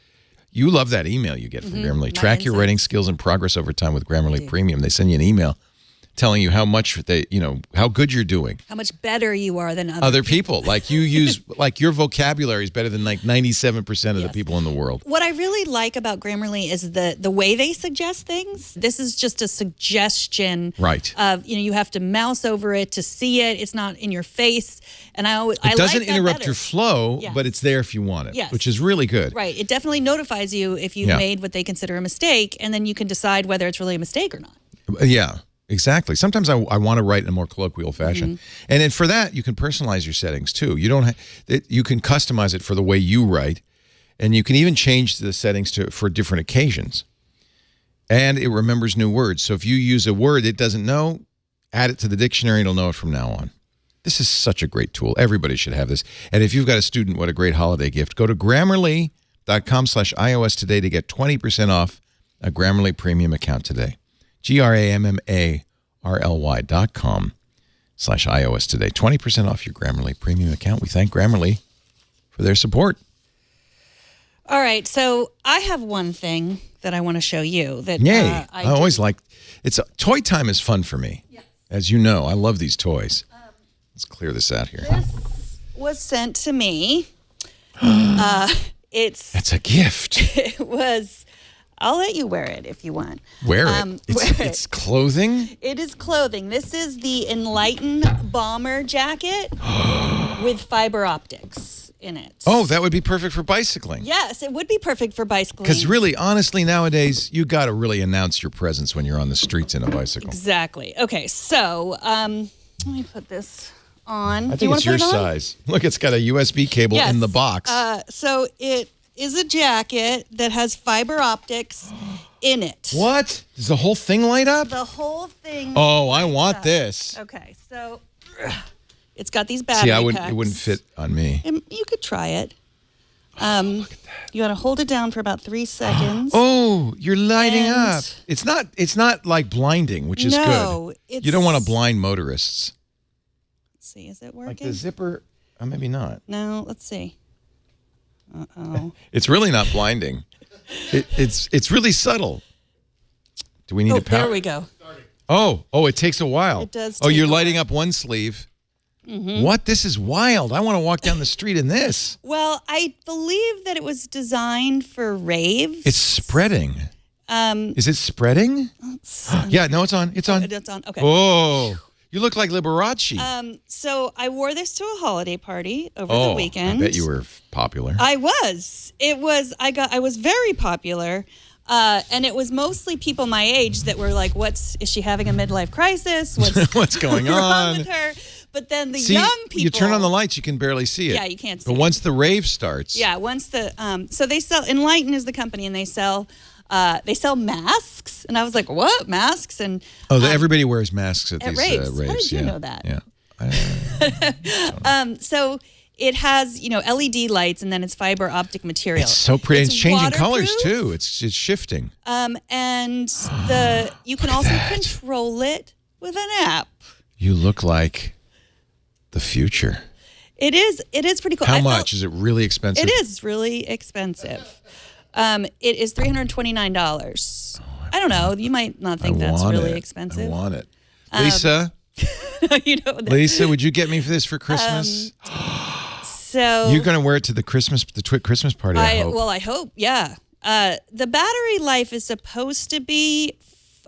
You love that email you get from Grammarly. Track your writing skills and progress over time with Grammarly Premium. They send you an email telling you how much how good you're doing. How much better you are than other people. Like you use, like your vocabulary is better than like 97% of the people in the world. What I really like about Grammarly is the way they suggest things. This is just a suggestion. Right. Of, you have to mouse over it to see it. It's not in your face. And it doesn't interrupt your flow, but it's there if you want it, which is really good. Right. It definitely notifies you if you've made what they consider a mistake, and then you can decide whether it's really a mistake or not. Yeah. Exactly. Sometimes I want to write in a more colloquial fashion. And then for that, you can personalize your settings too. You can customize it for the way you write, and you can even change the settings for different occasions. And it remembers new words. So if you use a word it doesn't know, add it to the dictionary, it'll know it from now on. This is such a great tool. Everybody should have this. And if you've got a student, what a great holiday gift. Go to Grammarly.com/iOS today to get 20% off a Grammarly Premium account today. GRAMMARLY.com/iOS today. 20% off your Grammarly Premium account. We thank Grammarly for their support. All right, so I have one thing that I want to show you. That Yay! I always like. Toy time is fun for me. Yes. As you know, I love these toys. Let's clear this out here. This was sent to me. That's a gift. It was. I'll let you wear it if you want. Wear it. It's clothing? It is clothing. This is the Enlightened bomber jacket with fiber optics in it. Oh, that would be perfect for bicycling. Yes, it would be perfect for bicycling. Because really, honestly, nowadays, you got to really announce your presence when you're on the streets in a bicycle. Exactly. Okay, so let me put this on. I think it's your size. Look, it's got a USB cable in the box. So it is a jacket that has fiber optics in it. What? Does the whole thing light up? The whole thing. Oh, I want this. Okay, so it's got these battery packs. It wouldn't fit on me. You could try it. Look at that. You got to hold it down for about 3 seconds. Oh, you're lighting up. It's not like blinding, which is good. You don't want to blind motorists. Let's see, is it working? Like the zipper, maybe not. No, let's see. Uh-oh. It's really not blinding. It's really subtle. Do we need to power? There we go. Oh, it takes a while. It does. You're lighting up one sleeve. What? This is wild. I want to walk down the street in this. Well, I believe that it was designed for raves. It's spreading. Is it spreading? Yeah, no, it's on. It's on. It's on. Okay. Oh. You look like Liberace. So I wore this to a holiday party over the weekend. I bet you were popular. I was. I was very popular. And it was mostly people my age that were like, is she having a midlife crisis? What's going on wrong with her? But then the young people. You turn on the lights, you can barely see it. Yeah, you can't see But once the rave starts. Yeah, so they sell, Enlightened is the company, and they sell masks. And I was like, what? Masks? And everybody wears masks at these raves. raves. How did you know that? Yeah. So it has, LED lights, and then it's fiber optic material. It's so pretty. It's changing colors waterproof. too. It's shifting. And you can also control it with an app. You look like the future. It is pretty cool. How much? Is it really expensive? It is really expensive. It is $329. I don't know. You might not think that's really expensive. I want it. Lisa? Lisa, would you get me for this for Christmas? So you're going to wear it to the Christmas party, I hope. Well, I hope, yeah. The battery life is supposed to be...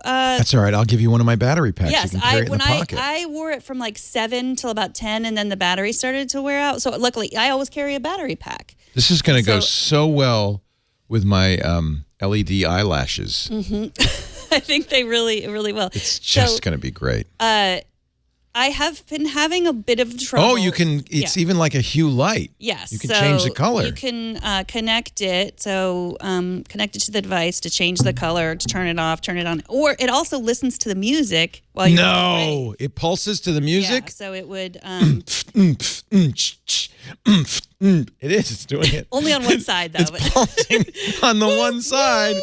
That's all right. I'll give you one of my battery packs. Yes, you can carry it in the pocket. I wore it from like 7 till about 10, and then the battery started to wear out. So luckily, I always carry a battery pack. This is going to go so well with my LED eyelashes. Mm-hmm. I think they really will. It's just going to be great. I have been having a bit of trouble. Oh, you can. It's even like a hue light. Yes. You can change the color. You can connect it. So connect it to the device to change the color, to turn it off, turn it on. Or it also listens to the music while you're No, it pulses to the music? Yeah, so it would... It is. It's doing it. Only on one side, though. It's pulsing on the one side.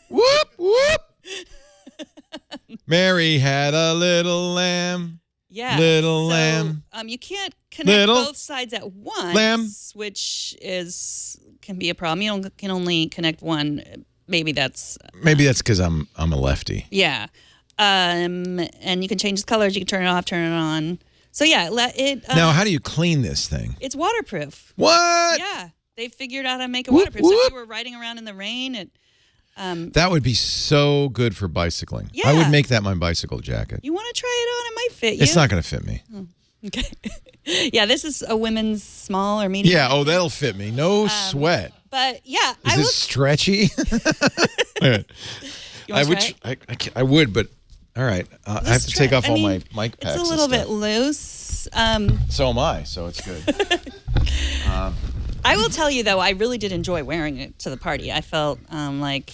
Whoop, whoop. Mary had a little lamb. Yeah. Little lamb. You can't connect both sides at once, lamb. Which can be a problem. You can only connect one. Maybe that's because I'm a lefty. Yeah. And you can change the colors. You can turn it off, turn it on. So yeah, now, how do you clean this thing? It's waterproof. What? Yeah, they figured out how to make it waterproof. So if you were riding around in the rain, that would be so good for bicycling. Yeah. I would make that my bicycle jacket. You want to try it on? It might fit you. It's not going to fit me. Oh, okay. Yeah, this is a women's small or medium. Yeah, that'll fit me. No sweat. But yeah, Is this stretchy? I would, but all right. I have to take off all my mic packs. It's a little bit loose. So am I, so it's good. I will tell you, though, I really did enjoy wearing it to the party. I felt like,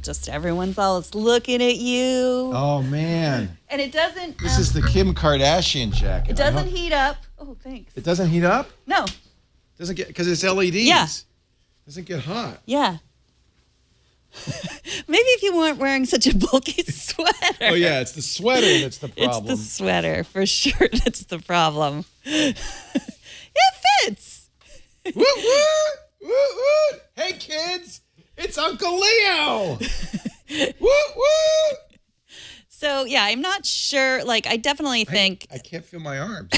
just everyone's always looking at you. Oh, man. And it doesn't... This is the Kim Kardashian jacket. It doesn't heat up. Oh, thanks. It doesn't heat up? No. Doesn't get... Because it's LEDs. Yeah. Doesn't get hot. Yeah. Maybe if you weren't wearing such a bulky sweater. Oh, yeah, it's the sweater that's the problem. It's the sweater, for sure. That's the problem. It fits. Woot, woot, woot, woot. Hey, kids, it's Uncle Leo. Woot, woot. So, yeah, I'm not sure. Like, I definitely think... I can't feel my arms.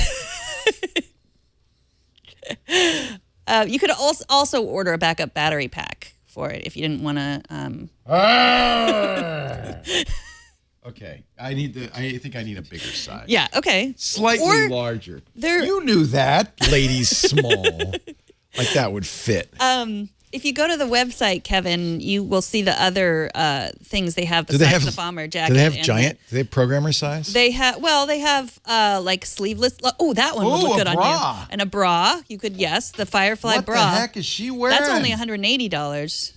You could also order a backup battery pack for it if you didn't want to... Okay, I think I need a bigger size. Yeah, okay. Slightly larger. You knew that, ladies small. Like that would fit. If you go to the website, Kevin, you will see the other things they have besides the bomber jacket. Do they have giant? Do they have programmer size? They have like sleeveless. Oh, that one would look good on you. And a bra. You could, the Firefly bra. What the heck is she wearing? That's only $180.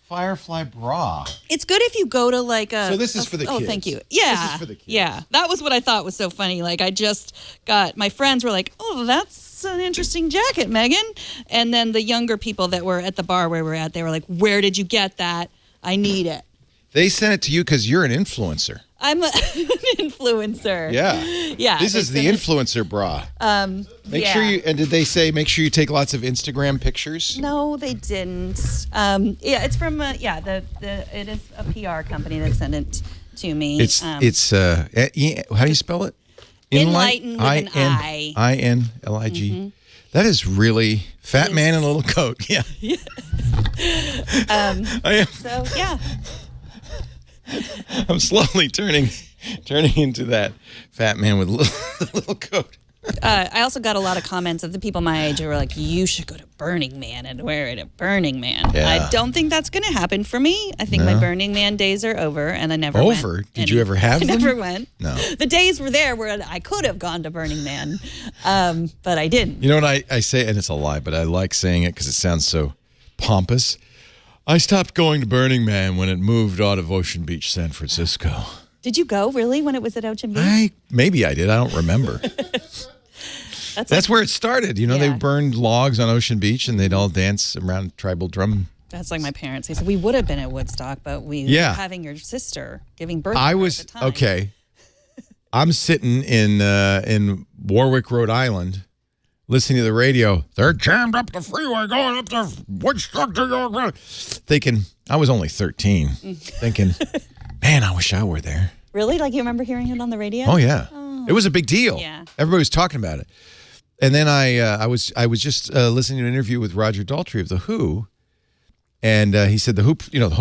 Firefly bra. It's good if you go to like a... So this is for the kids. Oh, thank you. Yeah. This is for the kids. Yeah. That was what I thought was so funny. Like I just got... My friends were like, oh, that's an interesting jacket, Megan. And then the younger people that were at the bar where we were at, they were like, where did you get that? I need it. They sent it to you because you're an influencer. I'm an influencer. Yeah. Yeah. This is the influencer bra. Make sure you, and did they say make sure you take lots of Instagram pictures? No, they didn't. It's from it is a PR company that sent it to me. It's how do you spell it? Enlightened with an I. INLIG. Mm-hmm. That is really fat man in a little coat. Yeah. So yeah. I'm slowly turning into that fat man with a little coat. I also got a lot of comments of the people my age who were like, you should go to Burning Man and wear it at Burning Man. Yeah. I don't think that's going to happen for me. I think my Burning Man days are over, and I never went. Over? Did you ever have them? I never went. No. The days were there where I could have gone to Burning Man, but I didn't. You know what I say, and it's a lie, but I like saying it because it sounds so pompous. I stopped going to Burning Man when it moved out of Ocean Beach, San Francisco. Did you go, really, when it was at Ocean Beach? Maybe I did. I don't remember. That's where it started. You know, they Yeah. burned logs on Ocean Beach and they'd all dance around tribal drum. That's like my parents. They said we would have been at Woodstock, but we were having your sister giving birth. I to her was at the time. okay. I'm sitting in Warwick, Rhode Island, listening to the radio. They're jammed up the freeway going up to Woodstock. Thinking, I was only 13. Thinking, man, I wish I were there. Really? Like you remember hearing it on the radio? Oh yeah, it was a big deal. Yeah. Everybody was talking about it. And then I was just listening to an interview with Roger Daltrey of the Who, and he said the Who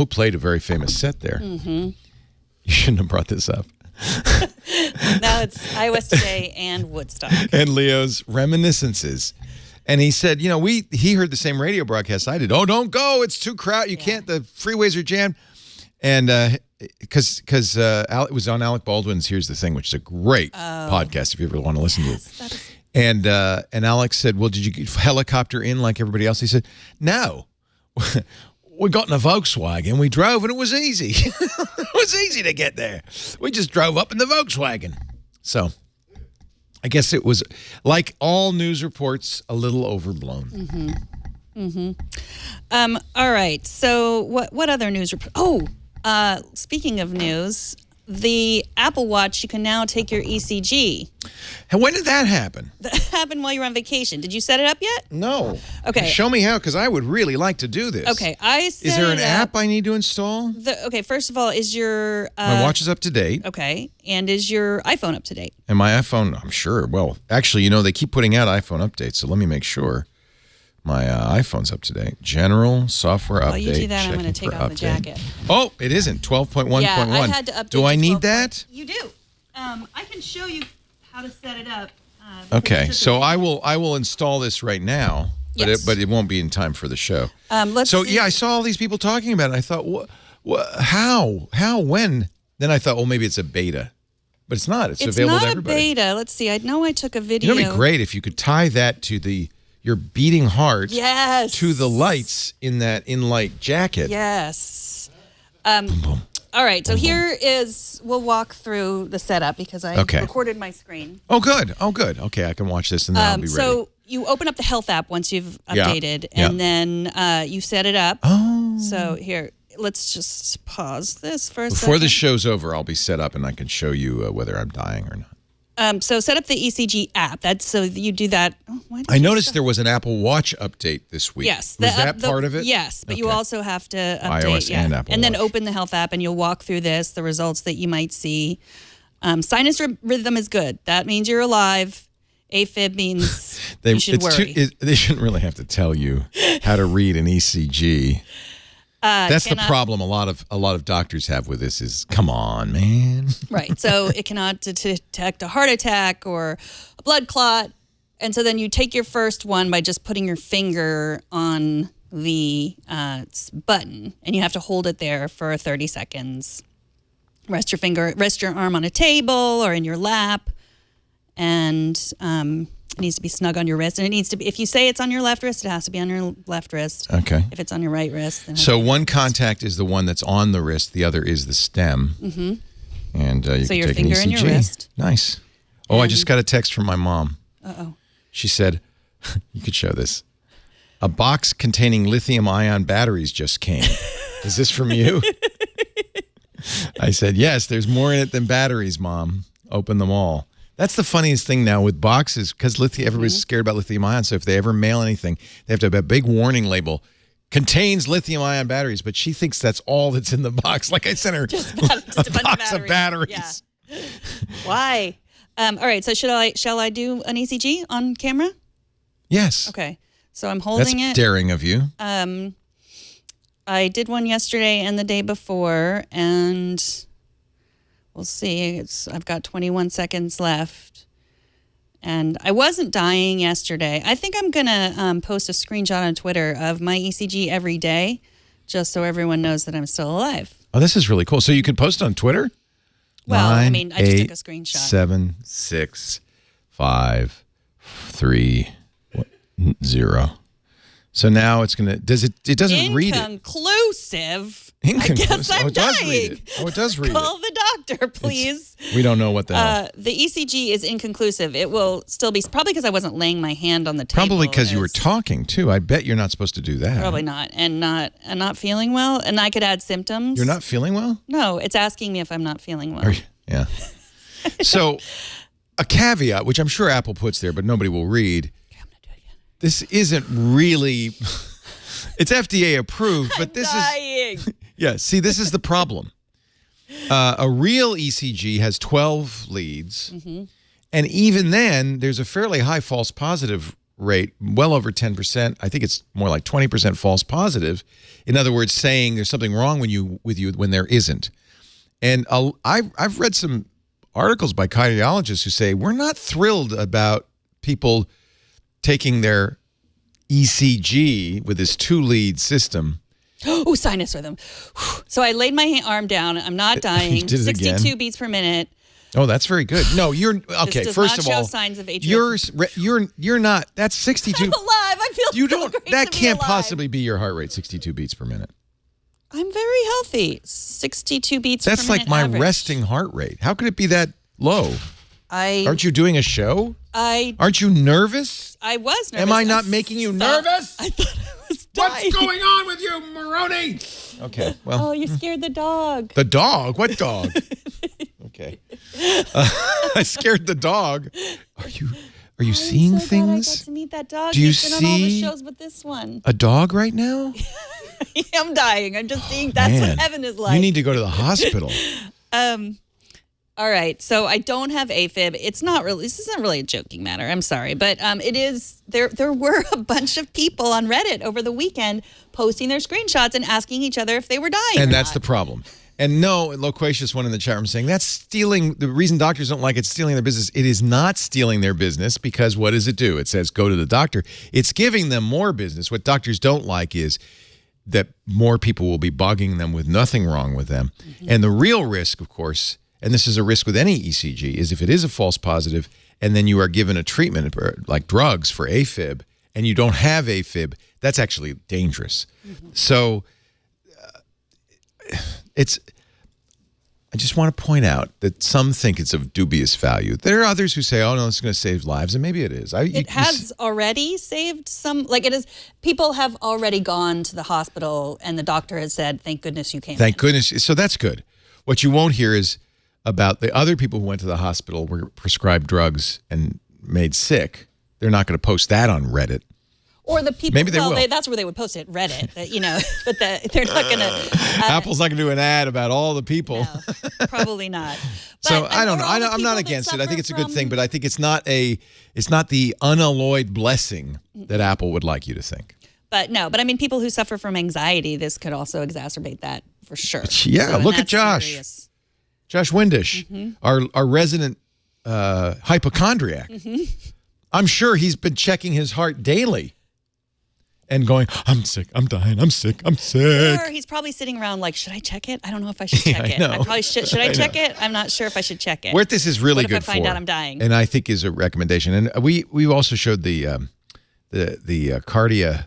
played a very famous set there. Mm-hmm. You shouldn't have brought this up. Now it's iOS Today and Woodstock. And Leo's reminiscences. And he said, he heard the same radio broadcast I did. Oh, don't go. It's too crowded. You can't. The freeways are jammed. And because it was on Alec Baldwin's Here's the Thing, which is a great podcast if you ever want to listen to it. And Alex said, well, did you helicopter in like everybody else? He said, no. We got in a Volkswagen. We drove, and it was easy. It was easy to get there. We just drove up in the Volkswagen. So I guess it was, like all news reports, a little overblown. All right. So what other news report? Speaking of news, the Apple Watch, you can now take your ECG. And when did that happen? That happened while you were on vacation. Did you set it up yet? No. Okay. Show me how, because I would really like to do this. Okay, I set Is there an it up. app I need to install? Okay, first of all, is your My watch is up to date. okay, and is your iPhone up to date? And my iPhone, I'm sure. Well, actually, they keep putting out iPhone updates, so let me make sure my iPhone's up to date. General software update. While you do that, I'm going to checking take for off the update. jacket. Oh, it isn't. 12.1.1. Yeah, I had to update. Do I to need 12. that? You do. I can show you how to set it up. Okay, so I will install this right now, but Yes. it won't be in time for the show. Let's So see. yeah, I saw all these people talking about it. And I thought, how, when? Then I thought, well, maybe it's a beta, but it's not. It's available to everybody. It's not a beta. Let's see. I know I took a video. It'd be great if you could tie that to your beating heart. Yes. To the lights in that Enlight jacket. Yes. Boom, boom. All right. So we'll walk through the setup because I recorded my screen. Oh, good. Okay, I can watch this and then I'll be ready. So you open up the Health app once you've updated, and then you set it up. Oh. So here, let's just pause this for a second. Before the show's over, I'll be set up and I can show you whether I'm dying or not. So set up the ECG app. That's so you do that. Oh, why did I you noticed stop? there was an Apple Watch update this week. Yes. Was that part of it? Yes, but you Okay. also have to update. iOS and Apple And then Watch. open the Health app and you'll walk through the results that you might see. Sinus rhythm is good. That means you're alive. AFib means you should worry. They shouldn't really have to tell you how to read an ECG. That's the problem a lot of doctors have with this is, come on, man. Right. So it cannot detect a heart attack or a blood clot. And so then you take your first one by just putting your finger on the button, and you have to hold it there for 30 seconds. Rest your arm on a table or in your lap. And it needs to be snug on your wrist. And it needs to be, if you say it's on your left wrist, it has to be on your left wrist. Okay. If it's on your right wrist, then So one contact is the one that's on the wrist. The other is the stem. Mm-hmm. And you So can your take an finger ECG. and your wrist. Nice. Oh, I just got a text from my mom. Uh-oh. She said, you could show this. A box containing lithium-ion batteries just came. Is this from you? I said, yes, there's more in it than batteries, Mom. Open them all. That's the funniest thing now with boxes, because everybody's scared about lithium-ion, so if they ever mail anything, they have to have a big warning label. Contains lithium-ion batteries, but she thinks that's all that's in the box. Like I sent her Just a box of batteries. Yeah. Why? All right. So shall I do an ECG on camera? Yes. Okay. So I'm holding That's it. daring of you. I did one yesterday and the day before, and we'll see. I've got 21 seconds left. And I wasn't dying yesterday. I think I'm going to post a screenshot on Twitter of my ECG every day, just so everyone knows that I'm still alive. Oh, this is really cool. So you could post on Twitter? Well, 9, I mean, I just 8, took a screenshot. 7, 6, 5, 3, 0. So now it's going to, it doesn't read it. Inconclusive. Inconclusive. I guess I'm it does dying. read it. Oh, it does read Call it. the doctor, please. We don't know what the hell. The ECG is inconclusive. It will still be, probably because I wasn't laying my hand on the table. Probably because you were talking too. I bet you're not supposed to do that. Probably not. And not feeling well. And I could add symptoms. You're not feeling well? No, it's asking me if I'm not feeling well. Yeah. So a caveat, which I'm sure Apple puts there, but nobody will read. Okay, I'm going to do it again. This isn't really, it's FDA approved, but this dying. is, yeah, see, this is the problem. A real ECG has 12 leads. Mm-hmm. And even then, there's a fairly high false positive rate, well over 10%. I think it's more like 20% false positive. In other words, saying there's something wrong with you when there isn't. And I've read some articles by cardiologists who say we're not thrilled about people taking their ECG with this 2-lead system. Oh, sinus rhythm. So I laid my arm down. I'm not dying. You did it 62 again? beats per minute. Oh, that's very good. No, you're okay. This does First not of all, show signs of atrial you're not. That's 62. I'm alive. I feel You so don't. great That to be can't alive. possibly be your heart rate. 62 beats per minute. I'm very healthy. 62 beats per minute. That's like my average. resting heart rate. How could it be that low? Aren't Aren't you doing a show? Aren't you nervous? I was nervous. Am I not making you nervous? I thought I was dying. What's going on with you, Morrone? Okay, well. Oh, you scared the dog. The dog? What dog? Okay. I scared the dog. Are you seeing I'm so glad I got things? to meet that dog. Do you He's been on all the see shows but this one. a dog right now? I'm dying. I'm just seeing that's Man, what heaven is like. You need to go to the hospital. All right, so I don't have AFib. It's not really. This isn't really a joking matter. I'm sorry, but it is. There were a bunch of people on Reddit over the weekend posting their screenshots and asking each other if they were dying. And or that's not. the problem. And no, loquacious one in the chat room saying that's stealing. The reason doctors don't like it's stealing their business. It is not stealing their business because what does it do? It says go to the doctor. It's giving them more business. What doctors don't like is that more people will be bugging them with nothing wrong with them. Mm-hmm. And the real risk, of course, and this is a risk with any ECG, is if it is a false positive and then you are given a treatment like drugs for AFib and you don't have AFib, that's actually dangerous. Mm-hmm. So I just want to point out that some think it's of dubious value. There are others who say, oh, no, it's going to save lives, and maybe it is. It has already saved some, like it is, people have already gone to the hospital and the doctor has said, thank goodness you came. Thank goodness. So that's good. What you won't hear is about the other people who went to the hospital, were prescribed drugs and made sick. They're not going to post that on Reddit. Or the people, Maybe they will. That's where they would post it, Reddit, but they're not going to. Apple's not going to do an ad about all the people. No, probably not. So But, I don't know. or all the I'm not people that against it. I think suffer it's a good from- thing, but I think it's not the unalloyed blessing that Apple would like you to think. But no, I mean, people who suffer from anxiety, this could also exacerbate that for sure. Yeah, So, and look at that's Josh. serious. Josh Windish, our resident hypochondriac. I'm sure he's been checking his heart daily and going, I'm sick, I'm dying, I'm sick, I'm sick. Or he's probably sitting around like, should I check it? I don't know if I should check I it. know. I probably should. Should I check it? I'm not sure if I should check it. What this is really What good if I find for, out I'm dying? and I think is a recommendation. And we also showed the Cardia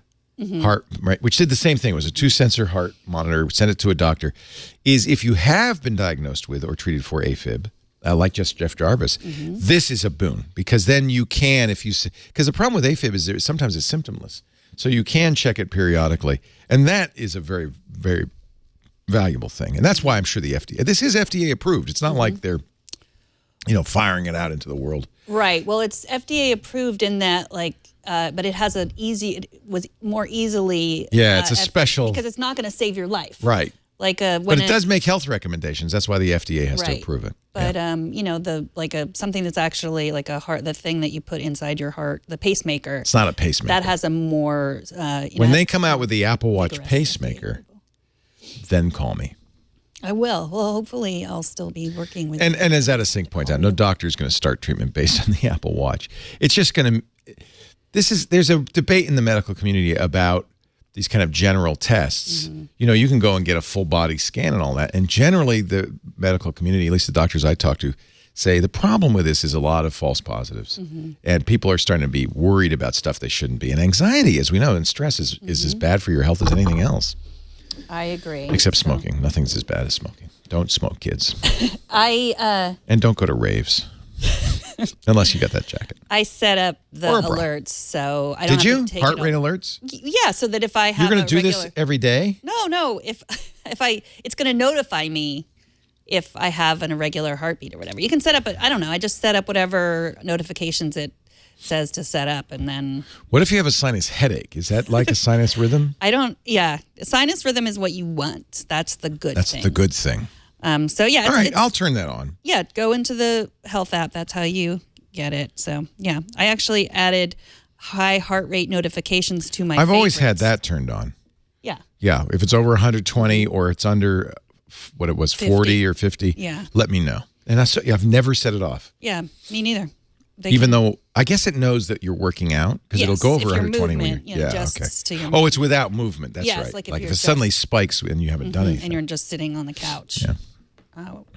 heart, right, which did the same thing. It was a 2-sensor heart monitor. We sent it to a doctor. Is if you have been diagnosed with or treated for AFib, like just Jeff Jarvis, this is a boon because then you can, because the problem with AFib is sometimes it's symptomless. So you can check it periodically. And that is a very, very valuable thing. And that's why I'm sure the FDA, this is FDA approved. It's not like they're, firing it out into the world. Right. Well, it's FDA approved in that, but it has it was more easily. Yeah, it's a special. Because it's not going to save your life. Right. But it does make health recommendations. That's why the FDA has to approve it. But something that's actually like the thing that you put inside your heart, the pacemaker. It's not a pacemaker. That has a more. When they come out with the Apple Watch pacemaker, then call me. I will. Well, hopefully I'll still be working with. And as Adesink points out, no doctor is going to start treatment based on the Apple Watch. It's just going to. There's a debate in the medical community about these kind of general tests. You can go and get a full body scan and all that. And generally the medical community, at least the doctors I talk to, say the problem with this is a lot of false positives. And people are starting to be worried about stuff they shouldn't be. And anxiety, as we know, and stress is as bad for your health as anything else. I agree. Except smoking. Nothing's as bad as smoking. Don't smoke, kids. And don't go to raves. Unless you got that jacket. I set up the alerts, so I don't Did have you? to take Heart it rate all. alerts? Yeah, so that if I have You're going to do regular... this every day? No. If it's going to notify me if I have an irregular heartbeat or whatever. You can set up, I don't know. I just set up whatever notifications it says to set up, and then. What if you have a sinus headache? Is that like a sinus rhythm? Yeah. Sinus rhythm is what you want. That's the good thing. That's the good thing. So yeah. All right, I'll turn that on. Yeah, go into the health app. That's how you get it. So yeah, I actually added high heart rate notifications to my I've always favorites. had that turned on. Yeah. Yeah, if it's over 120 or it's under what it was, 40 or 50, yeah, let me know. And I've never set it off. Yeah, me neither. Even though I guess it knows that you're working out because it'll go over 120 when you're adjusts to your Oh, it's without movement. That's right. Like if it suddenly spikes and you haven't done anything. And you're just sitting on the couch. Yeah.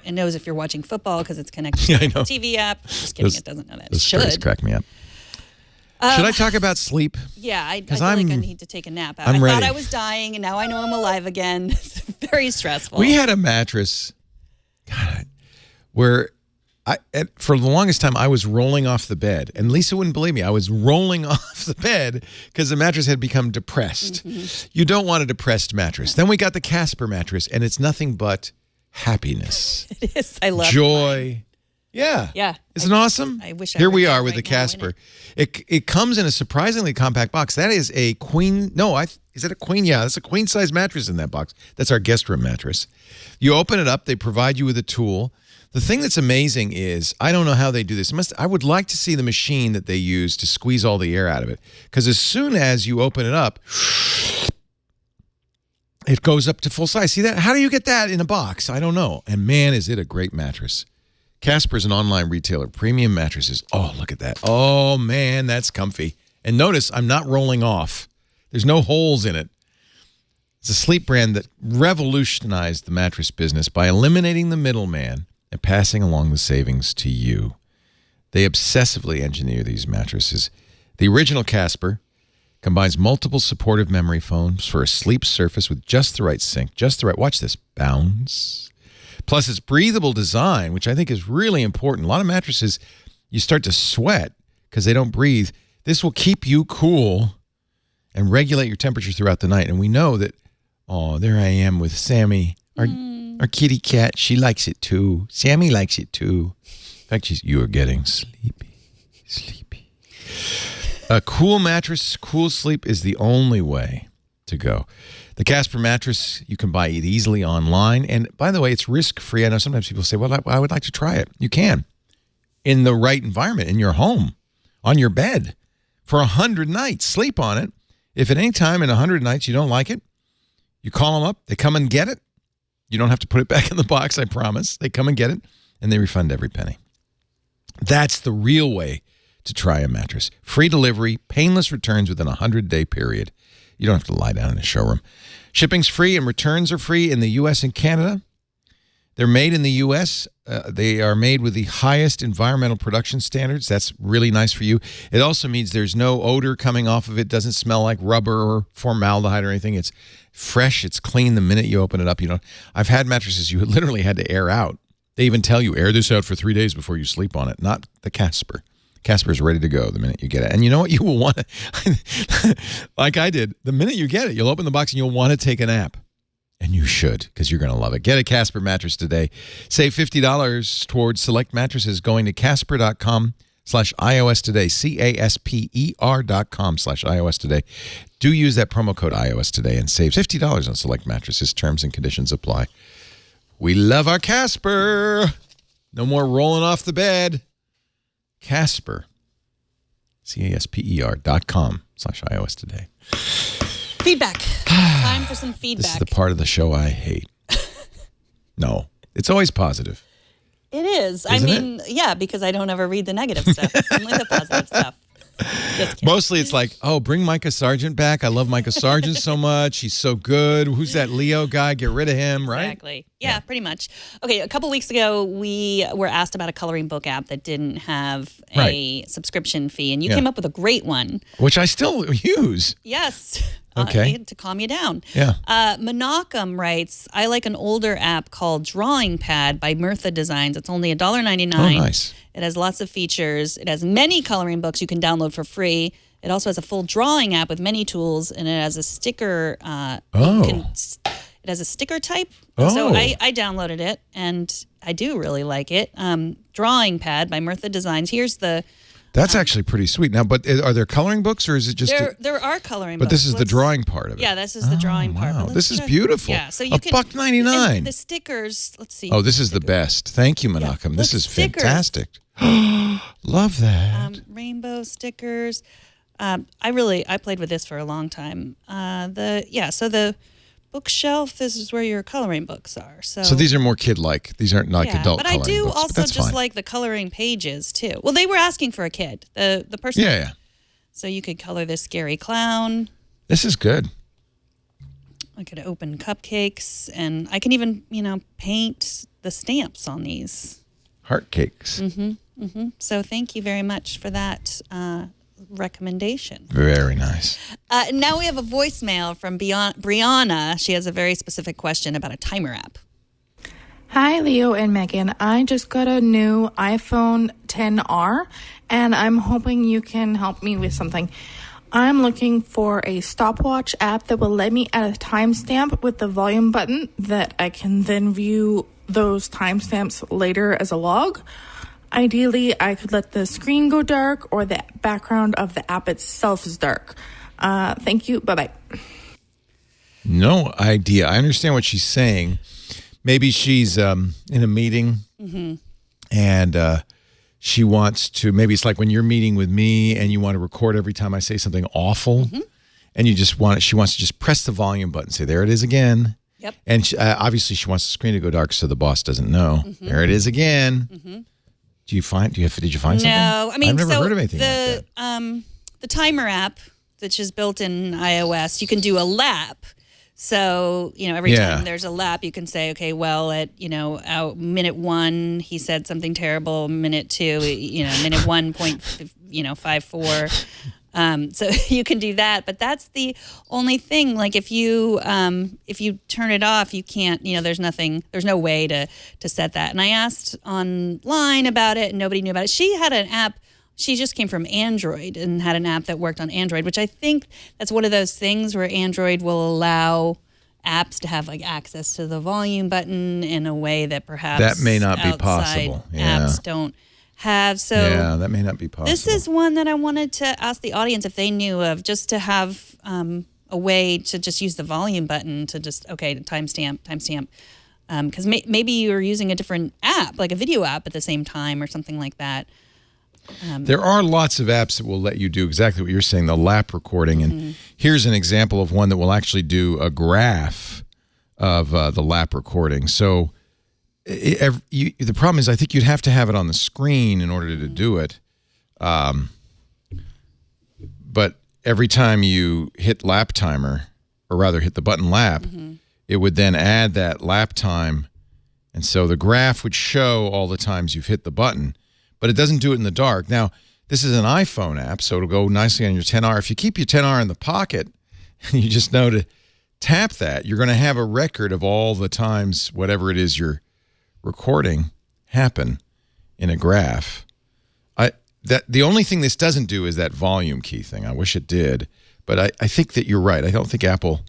It knows if you're watching football because it's connected to the TV app. Just kidding, it doesn't know that. It should. Crack me up. Should I talk about sleep? Yeah, I feel like I need to take a nap. I'm I ready. thought I was dying, and now I know I'm alive again. It's very stressful. We had a mattress, where for the longest time I was rolling off the bed, and Lisa wouldn't believe me. I was rolling off the bed because the mattress had become depressed. You don't want a depressed mattress. Then we got the Casper mattress, and it's nothing but happiness. It is. I love joy. Mine. Yeah. Yeah. Isn't it awesome? I wish I Here were we there are with right the now in Casper. It comes in a surprisingly compact box. That is a queen. No, is it a queen? Yeah, that's a queen size mattress in that box. That's our guest room mattress. You open it up. They provide you with a tool. The thing that's amazing is, I don't know how they do this. I would like to see the machine that they use to squeeze all the air out of it. Because as soon as you open it up, it goes up to full size. See that? How do you get that in a box? I don't know. And man, is it a great mattress. Casper's an online retailer. Premium mattresses. Oh, look at that. Oh, man, that's comfy. And notice, I'm not rolling off. There's no holes in it. It's a sleep brand that revolutionized the mattress business by eliminating the middleman and passing along the savings to you. They obsessively engineer these mattresses. The original Casper combines multiple supportive memory foams for a sleep surface with just the right sink, just the right, watch this, bounce. Plus its breathable design, which I think is really important. A lot of mattresses, you start to sweat because they don't breathe. This will keep you cool and regulate your temperature throughout the night. And we know that, oh, there I am with Sammy, our kitty cat. She likes it too. Sammy likes it too. In fact, you are getting sleepy. A cool mattress, cool sleep is the only way to go. The Casper mattress, you can buy it easily online. And by the way, it's risk-free. I know sometimes people say, well, I would like to try it. You can. In the right environment, in your home, on your bed, for 100 nights. Sleep on it. If at any time in 100 nights you don't like it, you call them up. They come and get it. You don't have to put it back in the box, I promise. They come and get it, and they refund every penny. That's the real way to try a mattress. Free delivery, painless returns within a 100-day period. You don't have to lie down in a showroom. Shipping's free and returns are free in the U.S. and Canada. They're made in the U.S. They are made with the highest environmental production standards. That's really nice for you. It also means there's no odor coming off of it. Doesn't smell like rubber or formaldehyde or anything. It's fresh. It's clean the minute you open it up. I've had mattresses you literally had to air out. They even tell you, air this out for 3 days before you sleep on it. Not the Casper. Casper's ready to go the minute you get it. And you know what? You will want to, like I did, the minute you get it, you'll open the box and you'll want to take a nap. And you should, because you're going to love it. Get a Casper mattress today. Save $50 towards select mattresses going to Casper.com/iOS today. CASPER.com/iOS today. Do use that promo code iOS today and save $50 on select mattresses. Terms and conditions apply. We love our Casper. No more rolling off the bed. Casper, CASPER.com/iOS today. Feedback. Time for some feedback. This is the part of the show I hate. No, it's always positive. It is. Yeah, because I don't ever read the negative stuff. Only the positive stuff. Just kidding. Mostly it's like, oh, bring Micah Sargent back. I love Micah Sargent so much. He's so good. Who's that Leo guy? Get rid of him, right? Exactly. Yeah, pretty much. Okay, a couple weeks ago, we were asked about a coloring book app that didn't have a subscription fee, and you came up with a great one. Which I still use. Yes. Okay. To calm you down. Yeah. Menachem writes, I like an older app called Drawing Pad by Mirtha Designs. It's only $1.99. Oh, nice. It has lots of features. It has many coloring books you can download for free. It also has a full drawing app with many tools, and it has a sticker. It has a sticker type. So I downloaded it, and I do really like it. Drawing Pad by Mirtha Designs. Here's the... That's actually pretty sweet. Now, but are there coloring books, or is it just... There are coloring books. But this is the drawing part of it. Yeah, this is the drawing part. Wow, this is beautiful. Yeah, so you can... $1.99. The stickers, let's see. Oh, this is the best. Thank you, Menachem. Yeah, this is stickers. Fantastic. Love that. Rainbow stickers. I played with this for a long time. So the bookshelf, this is where your coloring books are. So these are more kid-like. These aren't like adult but coloring I do books, also that's just fine. like the coloring pages too. Well, they were asking for a kid. The person. Yeah. So you could color this scary clown. This is good. I could open cupcakes, and I can even, paint the stamps on these. Heart cakes. So thank you very much for that recommendation. Very nice. Now we have a voicemail from Brianna. She has a very specific question about a timer app. Hi, Leo and Megan. I just got a new iPhone XR, and I'm hoping you can help me with something. I'm looking for a stopwatch app that will let me add a timestamp with the volume button that I can then view those timestamps later as a log. Ideally, I could let the screen go dark or the background of the app itself is dark. Thank you. Bye-bye. No idea. I understand what she's saying. Maybe she's in a meeting and she wants to, maybe it's like when you're meeting with me and you want to record every time I say something awful and you just she wants to just press the volume button, say, there it is again. Yep. And obviously she wants the screen to go dark so the boss doesn't know. There it is again. Did you find something? No, I mean, I've never heard of anything like that. The timer app, which is built in iOS, you can do a lap. So, every time there's a lap, you can say, okay, well, at, minute 1, he said something terrible. Minute 2, minute 1.54. So you can do that, but that's the only thing. Like if you turn it off, you can't, there's no way to set that. And I asked online about it and nobody knew about it. She had an app. She just came from Android and had an app that worked on Android, which I think that's one of those things where Android will allow apps to have access to the volume button in a way that perhaps that may not be possible. Apps don't have. So yeah, that may not be possible. This is one that I wanted to ask the audience if they knew of, just to have a way to just use the volume button to just, timestamp. Because maybe you're using a different app, like a video app at the same time or something like that. There are lots of apps that will let you do exactly what you're saying, the lap recording. And here's an example of one that will actually do a graph of the lap recording. So the problem is I think you'd have to have it on the screen in order to do it. But every time you hit lap timer, or rather hit the button lap, it would then add that lap time. And so the graph would show all the times you've hit the button. But it doesn't do it in the dark. Now, this is an iPhone app, so it'll go nicely on your XR. If you keep your XR in the pocket, and you just know to tap that, you're going to have a record of all the times whatever it is you're recording happen in a graph. The only thing this doesn't do is that volume key thing. I wish it did, but I think that you're right. I don't think Apple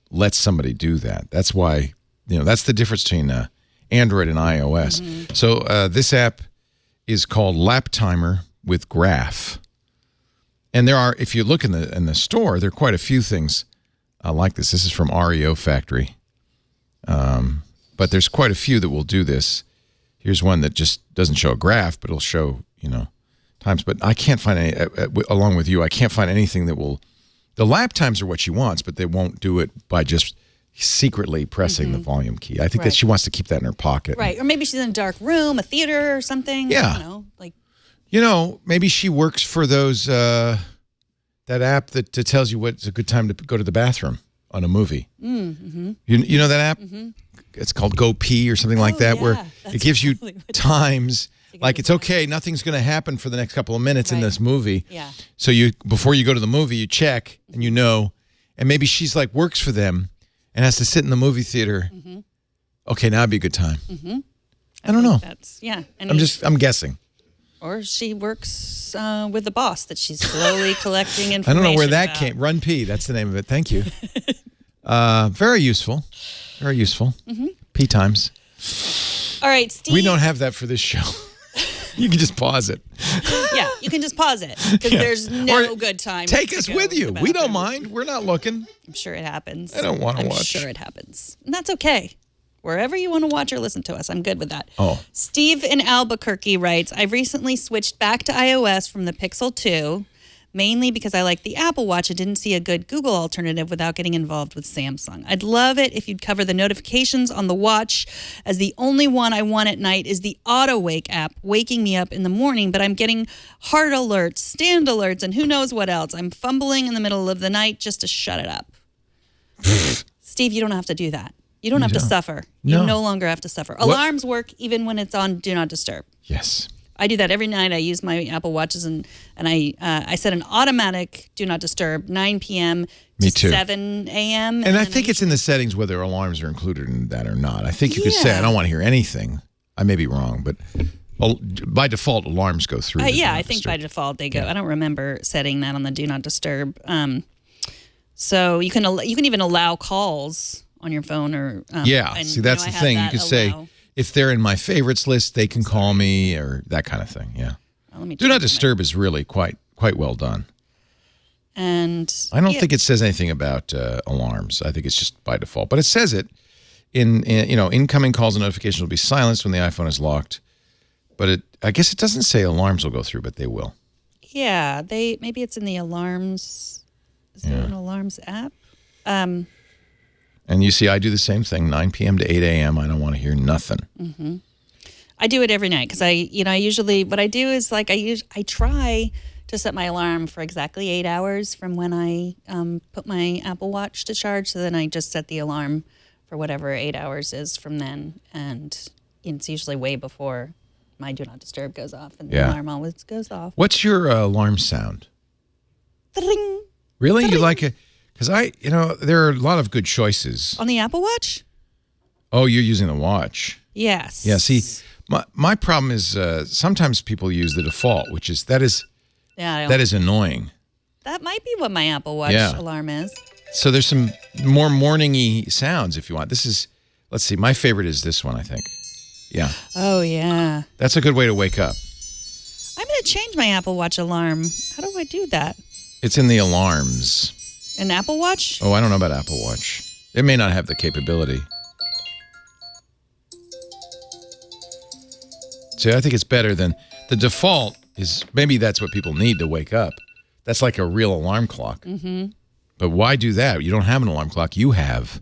lets somebody do that. That's why, that's the difference between Android and iOS. So this app is called Lap Timer with Graph. And there are, if you look in the store, there are quite a few things like this. This is from REO Factory. But there's quite a few that will do this. Here's one that just doesn't show a graph, but it'll show, times. But I can't find any, along with you, I can't find anything that will, the lap times are what she wants, but they won't do it by just secretly pressing the volume key. I think that she wants to keep that in her pocket. Right. Or maybe she's in a dark room, a theater or something. Yeah. I don't know, maybe she works for those, that app that tells you what's a good time to go to the bathroom on a movie. You know that app? it's called Go Pee or something like that, where it gives you times. Like, it's okay, nothing's going to happen for the next couple of minutes in this movie. Yeah. So before you go to the movie, you check and you know. And maybe she's like works for them and has to sit in the movie theater. Mm-hmm. Okay, now would be a good time. Mm-hmm. I don't know. I'm guessing. Or she works with the boss that she's slowly collecting information. I don't know where that about. came. Run P, that's the name of it. Thank you. Very useful. Very useful. Mm-hmm. P times. All right, Steve. We don't have that for this show. You can just pause it. Yeah, you can just pause it because there's no good time. Take us with you. We don't mind. We're not looking. I'm sure it happens. I don't want to watch. I'm sure it happens. And that's okay. Wherever you want to watch or listen to us, I'm good with that. Oh. Steve in Albuquerque writes, I've recently switched back to iOS from the Pixel 2, mainly because I like the Apple Watch and didn't see a good Google alternative without getting involved with Samsung. I'd love it if you'd cover the notifications on the watch, as the only one I want at night is the Auto Wake app, waking me up in the morning, but I'm getting heart alerts, stand alerts, and who knows what else. I'm fumbling in the middle of the night just to shut it up. Steve, you don't have to do that. You don't have to suffer. No. You no longer have to suffer. Alarms work even when it's on Do Not Disturb. Yes. I do that every night. I use my Apple Watches and I set an automatic Do Not Disturb 9 p.m. Me to too. 7 a.m. And I think it's in the settings whether alarms are included in that or not. I think you could say, I don't want to hear anything. I may be wrong, but by default, alarms go through. I think by default they go. Yeah. I don't remember setting that on the Do Not Disturb. So you can even allow calls on your phone or see, that's the thing. You could say, if they're in my favorites list, they can call me or that kind of thing. Yeah. Do Not Disturb is really quite well done. And I don't think it says anything about alarms. I think it's just by default. But it says it in incoming calls and notifications will be silenced when the iPhone is locked. But I guess it doesn't say alarms will go through, but they will. Yeah, maybe it's in the alarms. Is there an alarms app? And you see, I do the same thing, 9 p.m. to 8 a.m. I don't want to hear nothing. Mm-hmm. I do it every night because I usually, what I do is like I try to set my alarm for exactly 8 hours from when I put my Apple Watch to charge. So then I just set the alarm for whatever 8 hours is from then. And it's usually way before my Do Not Disturb goes off. And the alarm always goes off. What's your alarm sound? Ding. Really? Ding. You like it? Because there are a lot of good choices. On the Apple Watch? Oh, you're using the watch. Yes. Yeah, see, my problem is sometimes people use the default, which is, that is annoying. That might be what my Apple Watch alarm is. So there's some more morning-y sounds if you want. This is, let's see, my favorite is this one, I think. Yeah. Oh, yeah. That's a good way to wake up. I'm going to change my Apple Watch alarm. How do I do that? It's in the alarms. An Apple Watch? Oh, I don't know about Apple Watch. It may not have the capability. See, I think it's better than the default is, maybe that's what people need to wake up. That's like a real alarm clock. Mm-hmm. But why do that? You don't have an alarm clock. You have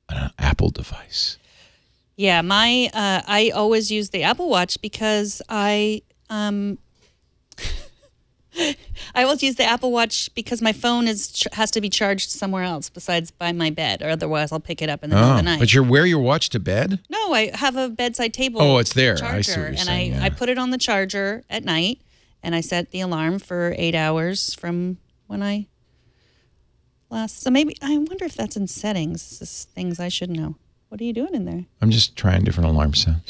an Apple device. Yeah, I always use the Apple Watch because I always use the Apple Watch because my phone has to be charged somewhere else besides by my bed, or otherwise I'll pick it up in the middle of the night. But you wear your watch to bed? No, I have a bedside table. Oh, it's there. Charger, I see what you're saying. I put it on the charger at night, and I set the alarm for 8 hours from when I last. So maybe I wonder if that's in settings. This is things I should know. What are you doing in there? I'm just trying different alarm sounds.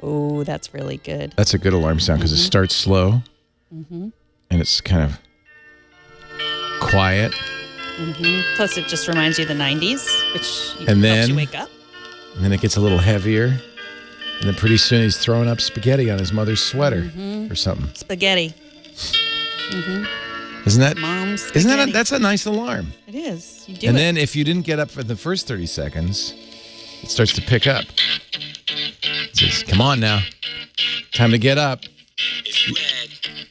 Oh, that's really good. That's a good alarm sound because it starts slow, and it's kind of quiet. Mm-hmm. Plus, it just reminds you of the 90s, which and helps you wake up. And then it gets a little heavier, and then pretty soon he's throwing up spaghetti on his mother's sweater or something. Spaghetti. Isn't that? Mom's spaghetti. Isn't that? That's a nice alarm. It is. You do and it. then if you didn't get up for the first 30 seconds, it starts to pick up. It says, "Come on now, time to get up."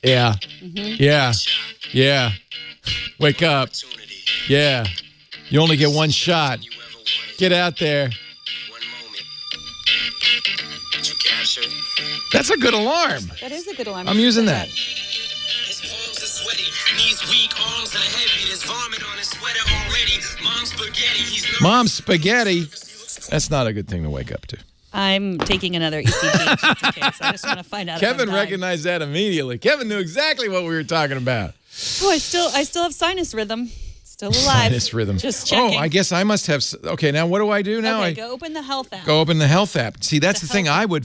Yeah, yeah. Wake up. Yeah, you only get one shot. Get out there. That's a good alarm. That is a good alarm. I'm using that. His palms are sweaty, knees weak, arms are heavy. There's vomit on his sweater already. Mom spaghetti. That's not a good thing to wake up to. I'm taking another ECG just in case. I just want to find out. Kevin recognized that immediately. Kevin knew exactly what we were talking about. Oh, I still have sinus rhythm. Still alive. Sinus rhythm. Just checking. Oh, I guess I must have. Okay, now what do I do now? Okay, go open the health app. Go open the health app. See, that's the thing. I would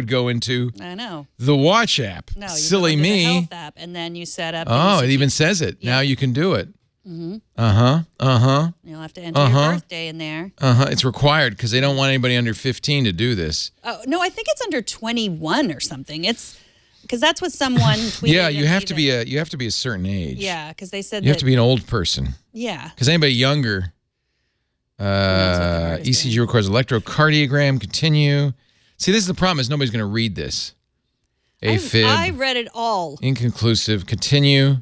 go into I know. the watch app. No, you Silly go into me. the health app, and then you set up. Oh, it even says it. Yeah. Now you can do it. Mm-hmm. You'll have to enter your birthday in there. It's required because they don't want anybody under 15 to do this. Oh no, I think it's under 21 or something. It's because that's what someone tweeted. Yeah, you have to be a certain age. Yeah, because they said you have to be an old person. Yeah. Because anybody younger, ECG requires electrocardiogram. Continue. See, this is the problem: is nobody's going to read this. AFib. I read it all. Inconclusive. Continue.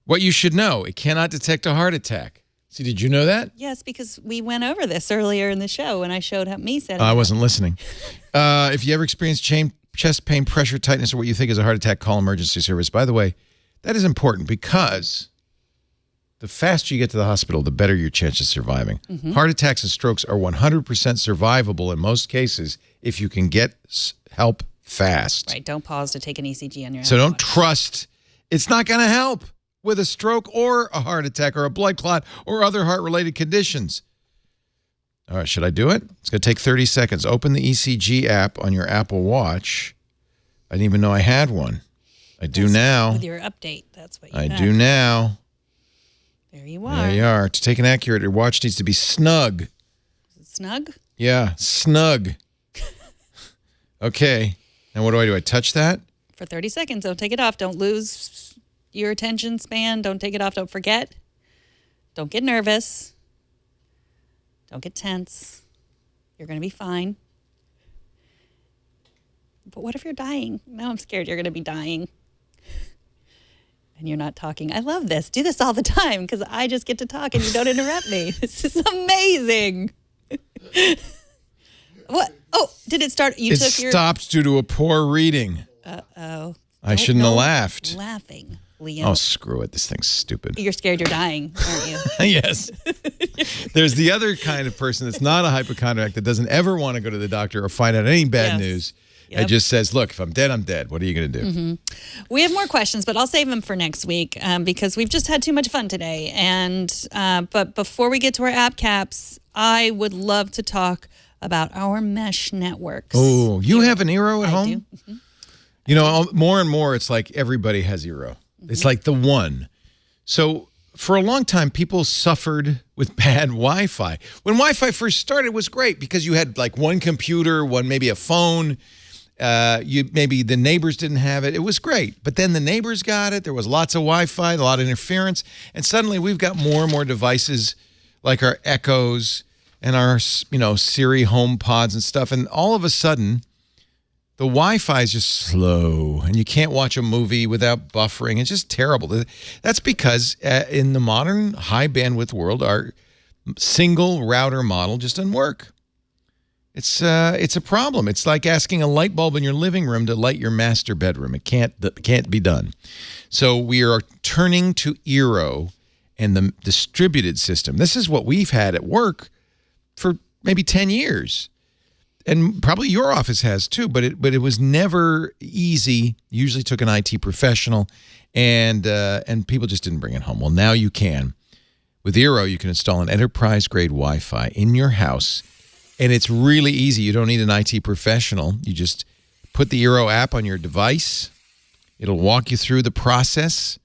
What you should know: it cannot detect a heart attack. See, did you know that? Yes, because we went over this earlier in the show when I showed how me said it. I wasn't listening. If you ever experience chest pain, pressure, tightness, or what you think is a heart attack, call emergency service. By the way, that is important because the faster you get to the hospital, the better your chance of surviving. Mm-hmm. Heart attacks and strokes are 100% survivable in most cases if you can get help fast. Right. Don't pause to take an ECG on your So don't trust. It's not going to help with a stroke or a heart attack or a blood clot or other heart-related conditions. All right, should I do it? It's going to take 30 seconds. Open the ECG app on your Apple Watch. I didn't even know I had one. I do now. With your update, that's what you I do now. There you are. There you are. To take an accurate, your watch needs to be snug. Is it snug? Yeah, snug. Okay. Now what do? I touch that? For 30 seconds. Don't take it off. Don't lose your attention span. Don't take it off. Don't forget. Don't get nervous. Don't get tense. You're going to be fine. But what if you're dying? Now I'm scared you're going to be dying. And you're not talking. I love this. Do this all the time because I just get to talk and you don't interrupt me. This is amazing. What? Oh, did it start? It stopped due to a poor reading. Uh-oh. I shouldn't have laughed. Laughing, Liam. Oh, screw it. This thing's stupid. You're scared you're dying, aren't you? Yes. There's the other kind of person that's not a hypochondriac that doesn't ever want to go to the doctor or find out any bad news. Yep. It just says, look, if I'm dead, I'm dead. What are you going to do? Mm-hmm. We have more questions, but I'll save them for next week because we've just had too much fun today. And but before we get to our app caps, I would love to talk about our mesh networks. Oh, you have an Eero at home? I do. Mm-hmm. You know, more and more, it's like everybody has Eero. Mm-hmm. It's like the one. So for a long time, people suffered with bad Wi-Fi. When Wi-Fi first started, it was great because you had like one computer, maybe a phone. Maybe the neighbors didn't have it. It was great. But then the neighbors got it. There was lots of Wi-Fi, a lot of interference. And suddenly we've got more and more devices like our Echoes and our, Siri home pods and stuff. And all of a sudden, the Wi-Fi is just slow and you can't watch a movie without buffering. It's just terrible. That's because in the modern high bandwidth world, our single router model just doesn't work. It's a problem. It's like asking a light bulb in your living room to light your master bedroom. It can't be done. So we are turning to Eero and the distributed system. This is what we've had at work for maybe 10 years. And probably your office has too, but it was never easy. Usually took an IT professional and people just didn't bring it home. Well, now you can. With Eero, you can install an enterprise-grade Wi-Fi in your house. And it's really easy. You don't need an IT professional. You just put the Eero app on your device. It'll walk you through the process.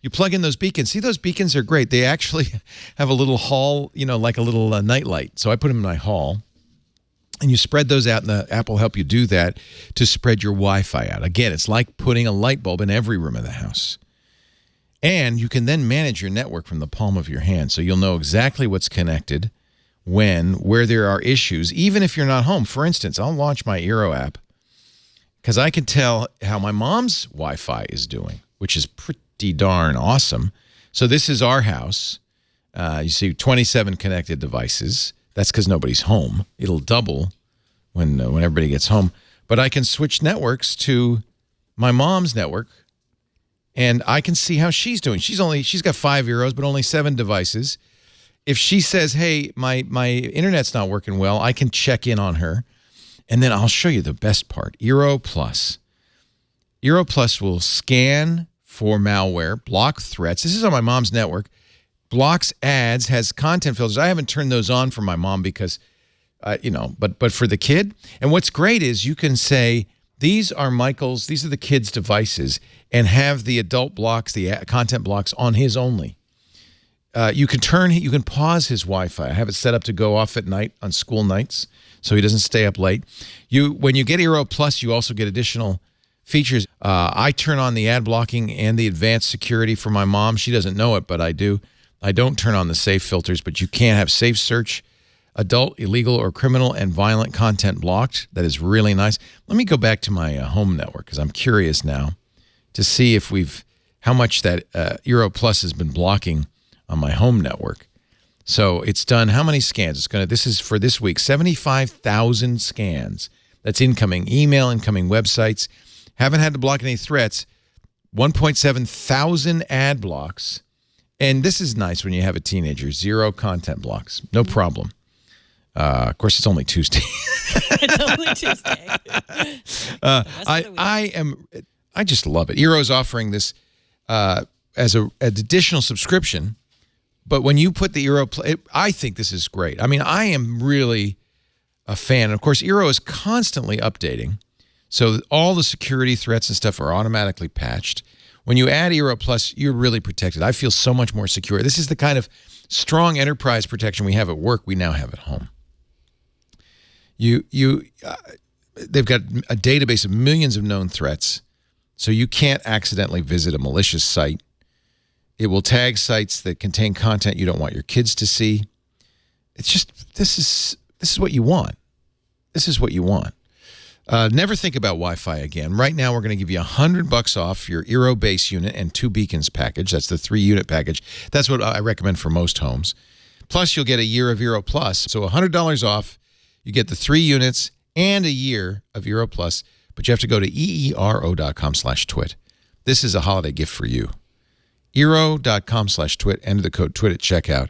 You plug in those beacons. See, those beacons are great. They actually have a little hall, like a little night light. So I put them in my hall. And you spread those out, and the app will help you do that to spread your Wi-Fi out. Again, it's like putting a light bulb in every room of the house. And you can then manage your network from the palm of your hand. So you'll know exactly what's connected, where there are issues, even if you're not home. For instance, I'll launch my Eero app because I can tell how my mom's Wi-Fi is doing, which is pretty darn awesome. So this is our house. You see 27 connected devices. That's because nobody's home. It'll double when everybody gets home. But I can switch networks to my mom's network, and I can see how she's doing. She's got 5 Eeros, but only 7 devices. if she says, hey, my internet's not working well, I can check in on her. And then I'll show you the best part, Eero Plus. Eero Plus will scan for malware, block threats. This is on my mom's network. Blocks ads, has content filters. I haven't turned those on for my mom because, but for the kid. And what's great is you can say, these are Michael's, these are the kid's devices, and have the adult blocks, the content blocks on his only. You can pause his Wi-Fi. I have it set up to go off at night on school nights so he doesn't stay up late. When you get Eero Plus, you also get additional features. I turn on the ad blocking and the advanced security for my mom. She doesn't know it, but I do. I don't turn on the safe filters, but you can have safe search, adult, illegal, or criminal and violent content blocked. That is really nice. Let me go back to my home network because I'm curious now to see if how much that Eero Plus has been blocking on my home network. So it's done how many scans? This is for this week, 75,000 scans. That's incoming email, incoming websites. Haven't had to block any threats. 1.7 thousand ad blocks. And this is nice when you have a teenager. 0 content blocks. No problem. Of course, it's only Tuesday. It's only Tuesday. I just love it. Eero's offering this as an additional subscription. But when you put the Eero, I think this is great. I mean, I am really a fan. Of course, Eero is constantly updating. So all the security threats and stuff are automatically patched. When you add Eero Plus, you're really protected. I feel so much more secure. This is the kind of strong enterprise protection we have at work, we now have at home. They've got a database of millions of known threats, so you can't accidentally visit a malicious site. It will tag sites that contain content you don't want your kids to see. It's just, this is what you want. This is what you want. Never think about Wi-Fi again. Right now, we're going to give you $100 off your Eero base unit and 2 beacons package. That's the 3-unit package. That's what I recommend for most homes. Plus, you'll get a year of Eero Plus. So $100 off. You get the 3 units and a year of Eero Plus, but you have to go to eero.com/twit. This is a holiday gift for you. Eero.com/twit. Enter the code TWIT at checkout.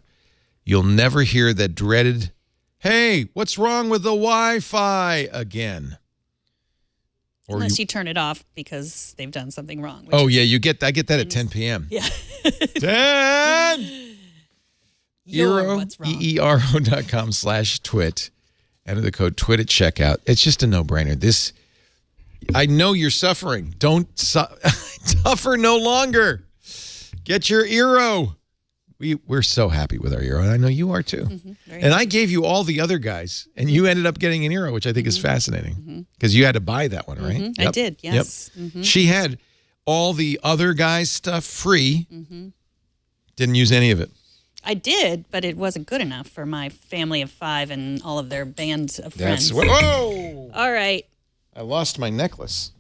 You'll never hear that dreaded, hey, what's wrong with the Wi-Fi again? Unless you turn it off because they've done something wrong. Oh, yeah, I get that at 10 p.m. Yeah. 10! eero.com/twit. Enter the code TWIT at checkout. It's just a no-brainer. I know you're suffering. Don't suffer no longer. Get your Eero. We're so happy with our Eero, and I know you are too. Mm-hmm, and I gave you all the other guys, and you ended up getting an Eero, which I think is fascinating because you had to buy that one, right? Mm-hmm. Yep. I did, yes. Yep. Mm-hmm. She had all the other guys' stuff free. Mm-hmm. Didn't use any of it. I did, but it wasn't good enough for my family of 5 and all of their bands of friends. Whoa! All right. I lost my necklace.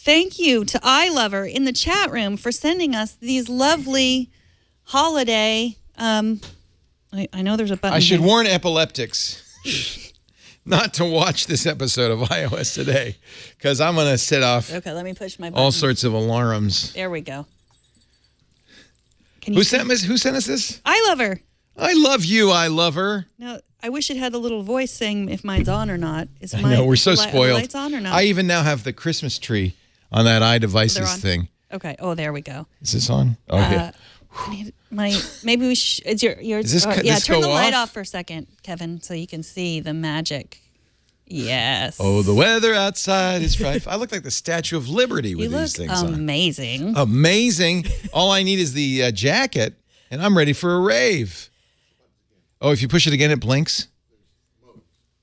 Thank you to iLover in the chat room for sending us these lovely holiday. I know there's a button. I should here. warn epileptics not to watch this episode of iOS Today because I'm going to set off. Okay, let me push my button. All sorts of alarms. There we go. Who sent us this? iLover. I love you, iLover. Now, I wish it had a little voice saying if mine's on or not. I know, we're so spoiled. Are the lights on or not? I even now have the Christmas tree on that iDevices thing. Okay. Oh, there we go. Is this on? Okay. Maybe we should. It's your. Is this, turn the light off for a second, Kevin, so you can see the magic. Yes. Oh, the weather outside is frightful. I look like the Statue of Liberty with these things on. Amazing. Amazing. All I need is the jacket, and I'm ready for a rave. Oh, if you push it again, it blinks?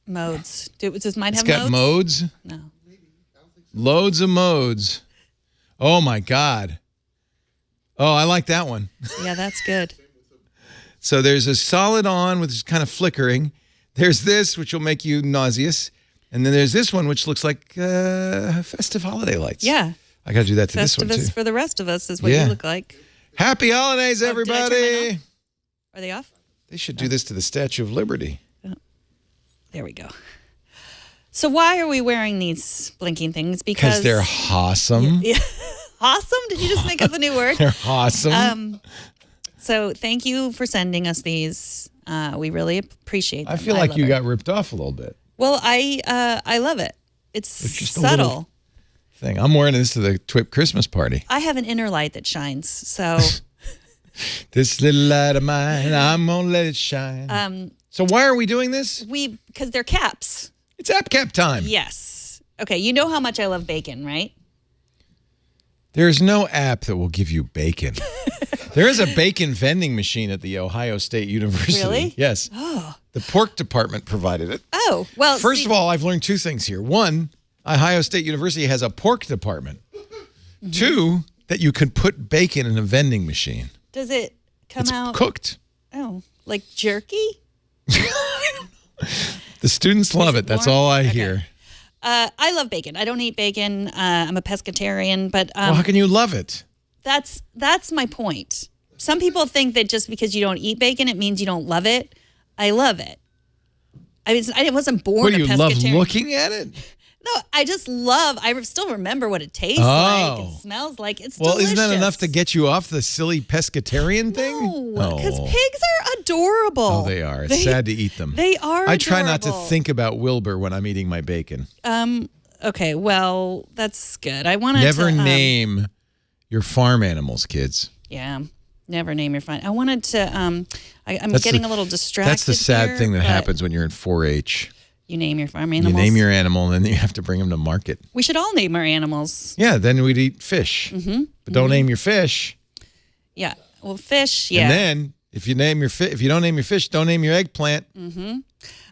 Modes. Does mine have modes? It's got modes? No. Loads of modes. Oh, my God. Oh, I like that one. Yeah, that's good. So there's a solid on, which is kind of flickering. There's this, which will make you nauseous. And then there's this one, which looks like festive holiday lights. Yeah. I got to do that to this one, too. Festivus for the rest of us is what you look like. Happy holidays, everybody. Are they off? They should do this to the Statue of Liberty. Oh. There we go. So why are we wearing these blinking things? Because they're awesome. Yeah. Awesome? Did you just make up a new word? They're awesome. So thank you for sending us these. We really appreciate them. I feel like love you it. got ripped off a little bit. Well, I love it. It's just a subtle. little thing. I'm wearing this to the TWIP Christmas party. I have an inner light that shines. So This little light of mine, I'm gonna let it shine. So why are we doing this? because they're caps. It's app cap time. Yes. Okay. You know how much I love bacon, right? There's no app that will give you bacon. There is a bacon vending machine at the Ohio State University. Really? Yes. Oh. The pork department provided it. Oh, well. First of all, I've learned two things here. One, Ohio State University has a pork department. Mm-hmm. Two, that you can put bacon in a vending machine. Does it come It's out cooked. Oh, like jerky? The students love it. That's warm? all I Okay. hear. I love bacon. I don't eat bacon. I'm a pescatarian, but Well, how can you love it? that's my point. Some people think that just because you don't eat bacon, it means you don't love it. I love it. I mean, I wasn't born What a do you love pescatarian. looking at it? No, I just love. I still remember what it tastes Oh. like and smells like. It's Well, delicious. isn't that enough to get you off the silly pescatarian thing? No, because pigs are adorable. Oh, they are. It's sad to eat them. They are. I try not to adorable. think about Wilbur when I'm eating my bacon. Okay, well, that's good. I wanted Never to name your farm animals, kids. Yeah, never name your fun. I wanted to. I'm That's getting the- a little distracted. That's the sad here, thing that but happens when you're in 4-H. You name your farm You animals. name your animal, and then you have to bring them to market. We should all name our animals. Yeah, then we'd eat fish. Mm-hmm. But don't name your fish. Yeah. Well, fish. Yeah. And then if you don't name your fish, don't name your eggplant.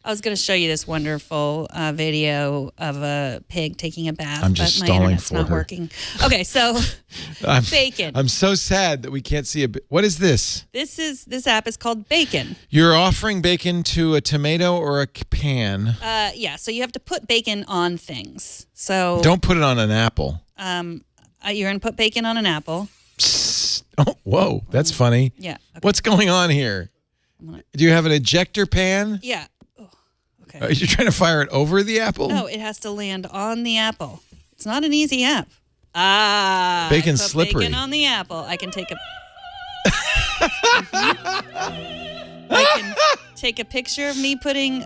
I was going to show you this wonderful video of a pig taking a bath, I'm just but my stalling internet's for not her. working. Okay, so bacon. I'm so sad that we can't see what is this? This app is called Bacon. You're offering bacon to a tomato or a pan. Yeah, so you have to put bacon on things. So Don't put it on an apple. you're going to put bacon on an apple. Oh, whoa, that's funny. Yeah. Okay. What's going on here? Do you have an ejector pan? Yeah. Oh, okay. Are you trying to fire it over the apple? No, it has to land on the apple. It's not an easy app. Bacon's I put slippery. Bacon on the apple. I can take a. I can take a picture of me putting.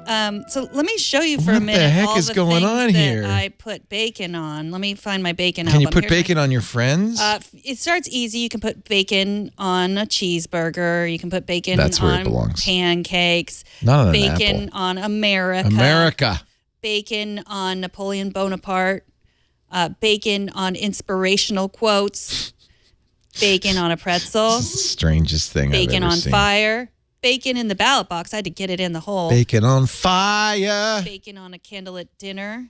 So let me show you for a What the minute. heck all is the going things on that here? I put bacon on. Let me find my bacon. Can you album. put Here's bacon on your friends? It starts easy. You can put bacon on a cheeseburger. You can put bacon That's where it on belongs. pancakes. Not on an bacon apple. on America. America. Bacon on Napoleon Bonaparte. Bacon on inspirational quotes. Bacon on a pretzel. Strangest thing Bacon I've ever on seen. fire. Bacon in the ballot box. I had to get it in the hole. Bacon on fire. Bacon on a candlelit dinner.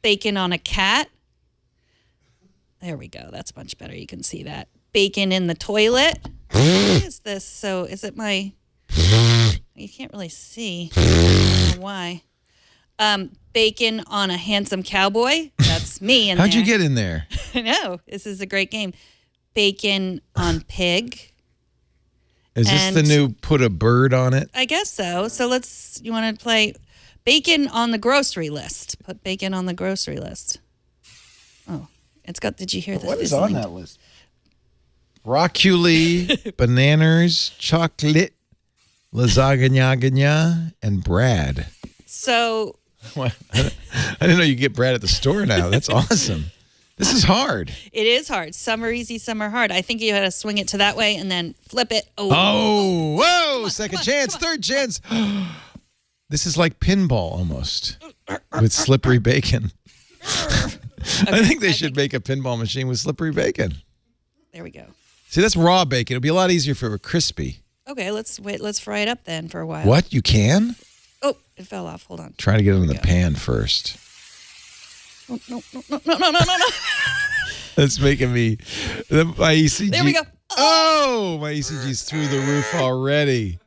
Bacon on a cat. There we go. That's much better. You can see that. Bacon in the toilet. What is this? So is it my... You can't really see. I don't know why. Bacon on a handsome cowboy. That's me in How'd you there. get in there? I know. This is a great game. Bacon on pig. Is this And- the new put a bird on it? I guess so. So you want to play bacon on the grocery list. Put bacon on the grocery list. Oh, it's got, did you hear this? This link? list? Broccoli, bananas, chocolate, lasagna, and Brad. So What? I didn't know you get Brad at the store now. That's awesome. This is hard. it is hard. Some are easy, some are hard. I think you had to swing it to that way and then flip it. Oh, whoa. Second chance, third chance. This is like pinball almost with slippery bacon. I think they should make a pinball machine with slippery bacon. There we go. See, that's raw bacon. It would be a lot easier if it were crispy. Okay, let's fry it up then for a while. What? You can? Oh, it fell off. Hold on. Try to get it in the pan first. Oh, no. That's making me... My ECG... There we go. Oh, my ECG's through the roof already.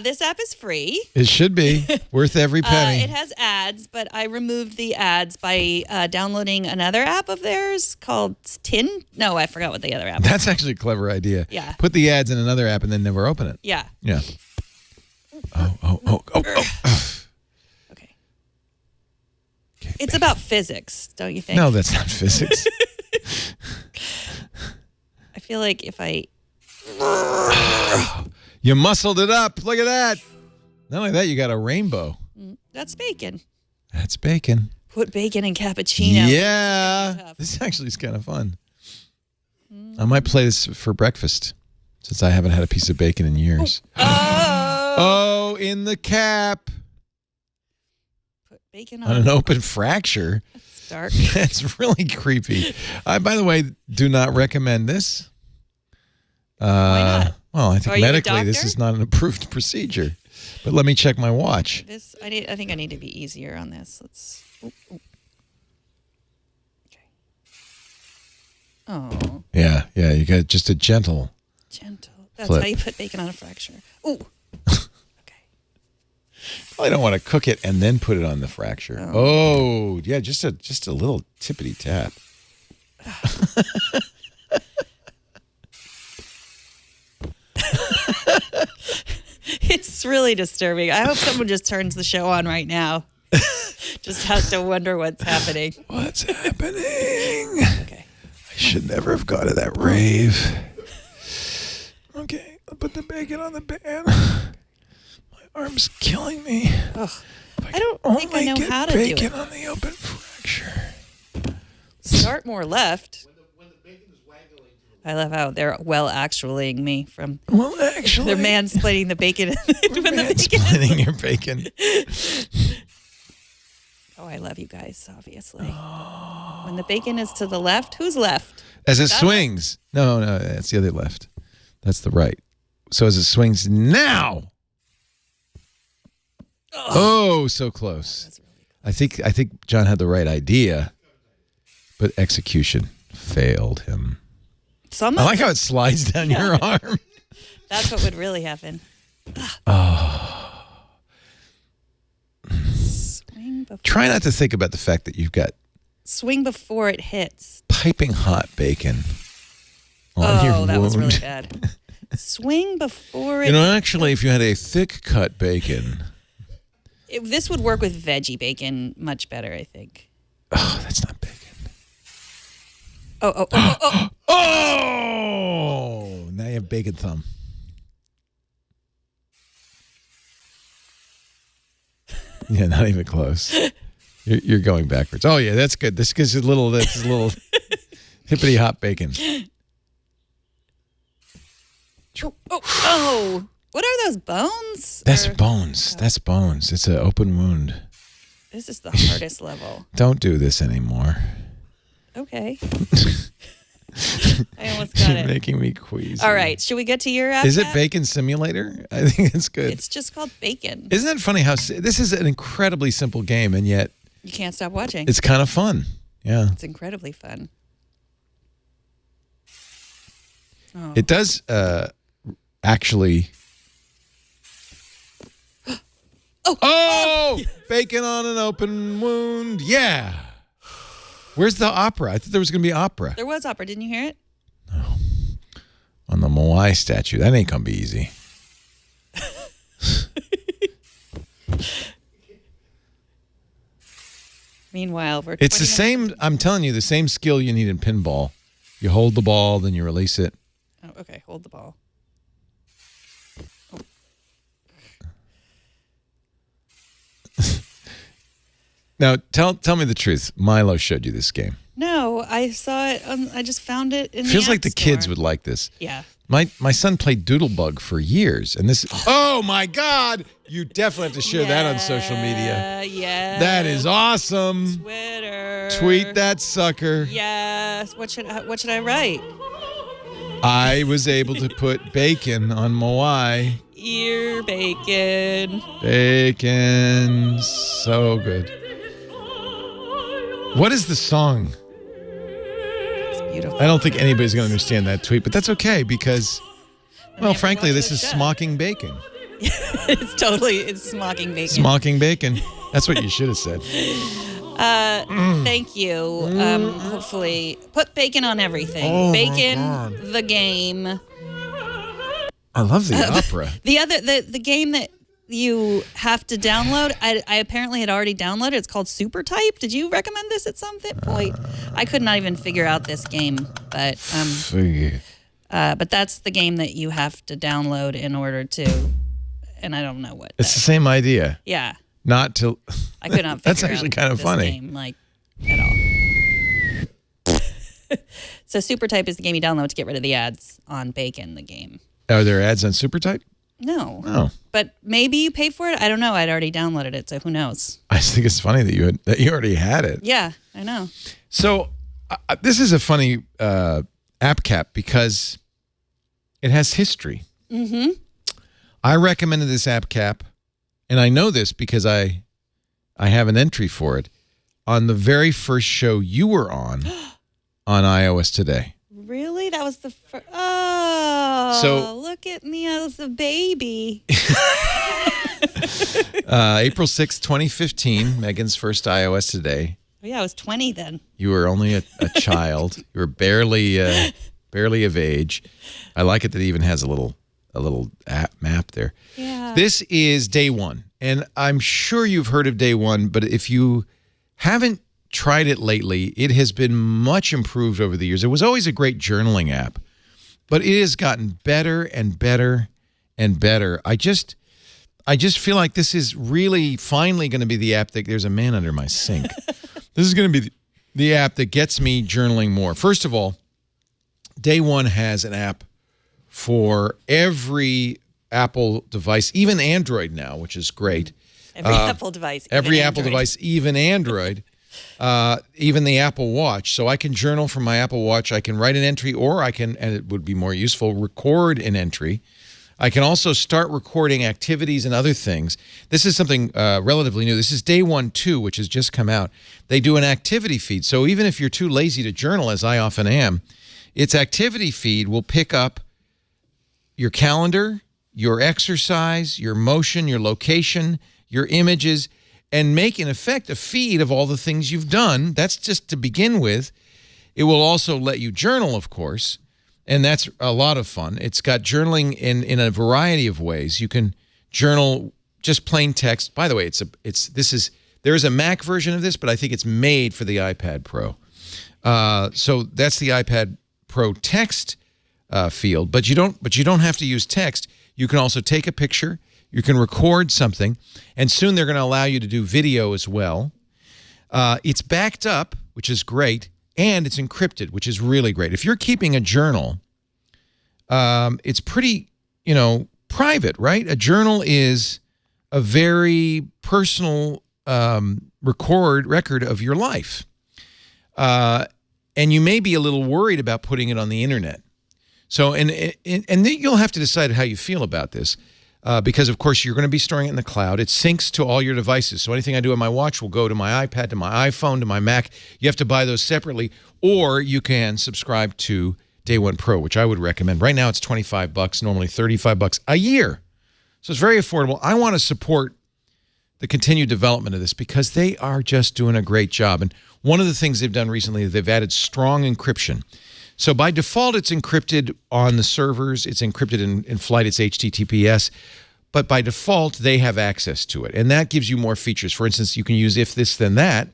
This app is free. It should be. Worth every penny. It has ads, but I removed the ads by downloading another app of theirs called Tin. No, I forgot what the other app was. That's actually a clever idea. Yeah. Put the ads in another app and then never open it. Yeah. Yeah. Oh. Okay. It's about physics, don't you think? No, that's not physics. I feel like if I You muscled it up. Look at that. Not only that, you got a rainbow. That's bacon. That's bacon. Put bacon in cappuccino. Yeah. This actually is kind of fun. I might play this for breakfast since I haven't had a piece of bacon in years. Oh, in the cap. Put bacon on an open fracture. That's dark. That's really creepy. I, by the way, do not recommend this. Why not? Well, I think Are you a medically this doctor? is not an approved procedure. But let me check my watch. I think I need to be easier on this. Let's. Okay. Oh. Yeah. You got just a gentle. That's flip. how you put bacon on a fracture. Ooh. I don't want to cook it and then put it on the fracture. Oh, yeah, just a little tippity tap. It's really disturbing. I hope someone just turns the show on right now. Just has to wonder what's happening. What's happening? Okay. I should never have gone to that rave. Okay, I'll put the bacon on the pan. My arm's killing me. Ugh. I don't think I know how to do it. Bacon on the open fracture. Start more left. I love how they're actuallying me from. Well, actually, they're mansplaining the bacon. Mansplaining your bacon. Oh, I love you guys, obviously. When the bacon is to the left, who's left? As it swings. No, that's the other left. That's the right. So as it swings now. Oh, so close. That's really cool. I think John had the right idea, but execution failed him. I like how it slides down your arm. That's what would really happen. Swing before. Try not to think about the fact that you've got Swing before it hits. piping hot bacon on your wound. That was really bad. Swing before it. You know, actually, if you had a thick cut bacon. This would work with veggie bacon much better, I think. Oh, that's not bacon. Oh. Oh! Now you have bacon thumb. Yeah, not even close. You're going backwards. Oh yeah, that's good. This gives you a little hippity hop bacon. Oh. What are those bones? That's bones. That's bones. It's an open wound. This is the hardest level. Don't do this anymore. Okay. I almost got You're it. making me queasy. All right. Should we get to your app? Is it Bacon Simulator? I think it's good. It's just called Bacon. Isn't it funny how this is an incredibly simple game and yet You can't stop watching. it's kind of fun. Yeah. It's incredibly fun. Oh. It does actually. Oh! Bacon on an open wound. Yeah. Where's the opera? I thought there was going to be opera. There was opera. Didn't you hear it? On the Moai statue. That ain't going to be easy. Meanwhile, we're It's the 20 minutes same, I'm telling you, the same skill you need in pinball. You hold the ball, then you release it. Oh, okay. Hold the ball. Now, tell me the truth. Milo showed you this game. No, I saw it. I just found it in Feels the like App the kids Store. would like this. Yeah. My son played Doodlebug for years, and this. Oh my God! You definitely have to share that on social media. Yeah. That is awesome. Twitter. Tweet that sucker. Yes. What should I write? I was able to put bacon on Moai. Ear bacon. Bacon, so good. What is the song? It's beautiful. I don't think anybody's going to understand that tweet, but that's okay because, well, have to frankly, watch this the is show. smocking bacon. It's smocking bacon. Smocking bacon. That's what you should have said. Thank you. Hopefully, put bacon on everything. Oh, my Bacon, God. the game. I love the opera. The game that you have to download. I apparently had already downloaded. It's called Super Type. Did you recommend this at some point? I could not even figure out this game, but But that's the game that you have to download in order to, and I don't know what. It's the same idea. Yeah. Not to. I could not figure That's actually out kind of this funny. game, like, at all. So SuperType is the game you download to get rid of the ads on Bacon, the game. Are there ads on SuperType? No. Oh. But maybe you pay for it. I don't know. I'd already downloaded it, so who knows? I just think it's funny that you already had it. Yeah, I know. So this is a funny app cap because it has history. Mm-hmm. I recommended this app cap, and I know this because I have an entry for it on the very first show you were on iOS Today. Really? That was the first. Oh, So- look at me as a baby. April 6th, 2015, Megan's first iOS Today. Oh, yeah, I was 20 then. You were only a child. You were barely of age. I like it that it even has a little app map there. Yeah. This is day one, and I'm sure you've heard of day one, but if you haven't tried it lately, it has been much improved over the years. It was always a great journaling app, but it has gotten better and better and better. I just feel like this is really finally going to be the app that there's a man under my sink. This is going to be the app that gets me journaling more. First of all, day one has an app for every Apple device, even Android now, which is great. Every Apple device. Every even Apple Android. device, even Android, even the Apple Watch. So I can journal from my Apple Watch. I can write an entry, or I can, and it would be more useful, record an entry. I can also start recording activities and other things. This is something relatively new. This is day 1.2, which has just come out. They do an activity feed. So even if you're too lazy to journal, as I often am, its activity feed will pick up your calendar, your exercise, your motion, your location, your images, and make, in effect, a feed of all the things you've done. That's just to begin with. It will also let you journal, of course, and that's a lot of fun. It's got journaling in a variety of ways. You can journal just plain text. By the way, there's a Mac version of this, but I think it's made for the iPad Pro. So that's the iPad Pro text field, but you don't have to use text. You can also take a picture. You can record something, and soon they're going to allow you to do video as well. It's backed up, which is great, and it's encrypted, which is really great. If you're keeping a journal, it's pretty, private, right? A journal is a very personal record of your life. And you may be a little worried about putting it on the internet. So, and then you'll have to decide how you feel about this. Because, of course, you're going to be storing it in the cloud. It syncs to all your devices. So anything I do on my watch will go to my iPad, to my iPhone, to my Mac. You have to buy those separately, or you can subscribe to Day One Pro, which I would recommend. Right now it's $25, normally $35 a year. So it's very affordable. I want to support the continued development of this because they are just doing a great job. And one of the things they've done recently is they've added strong encryption. So by default, it's encrypted on the servers. It's encrypted in flight. It's HTTPS. But by default, they have access to it. And that gives you more features. For instance, you can use if this, then that,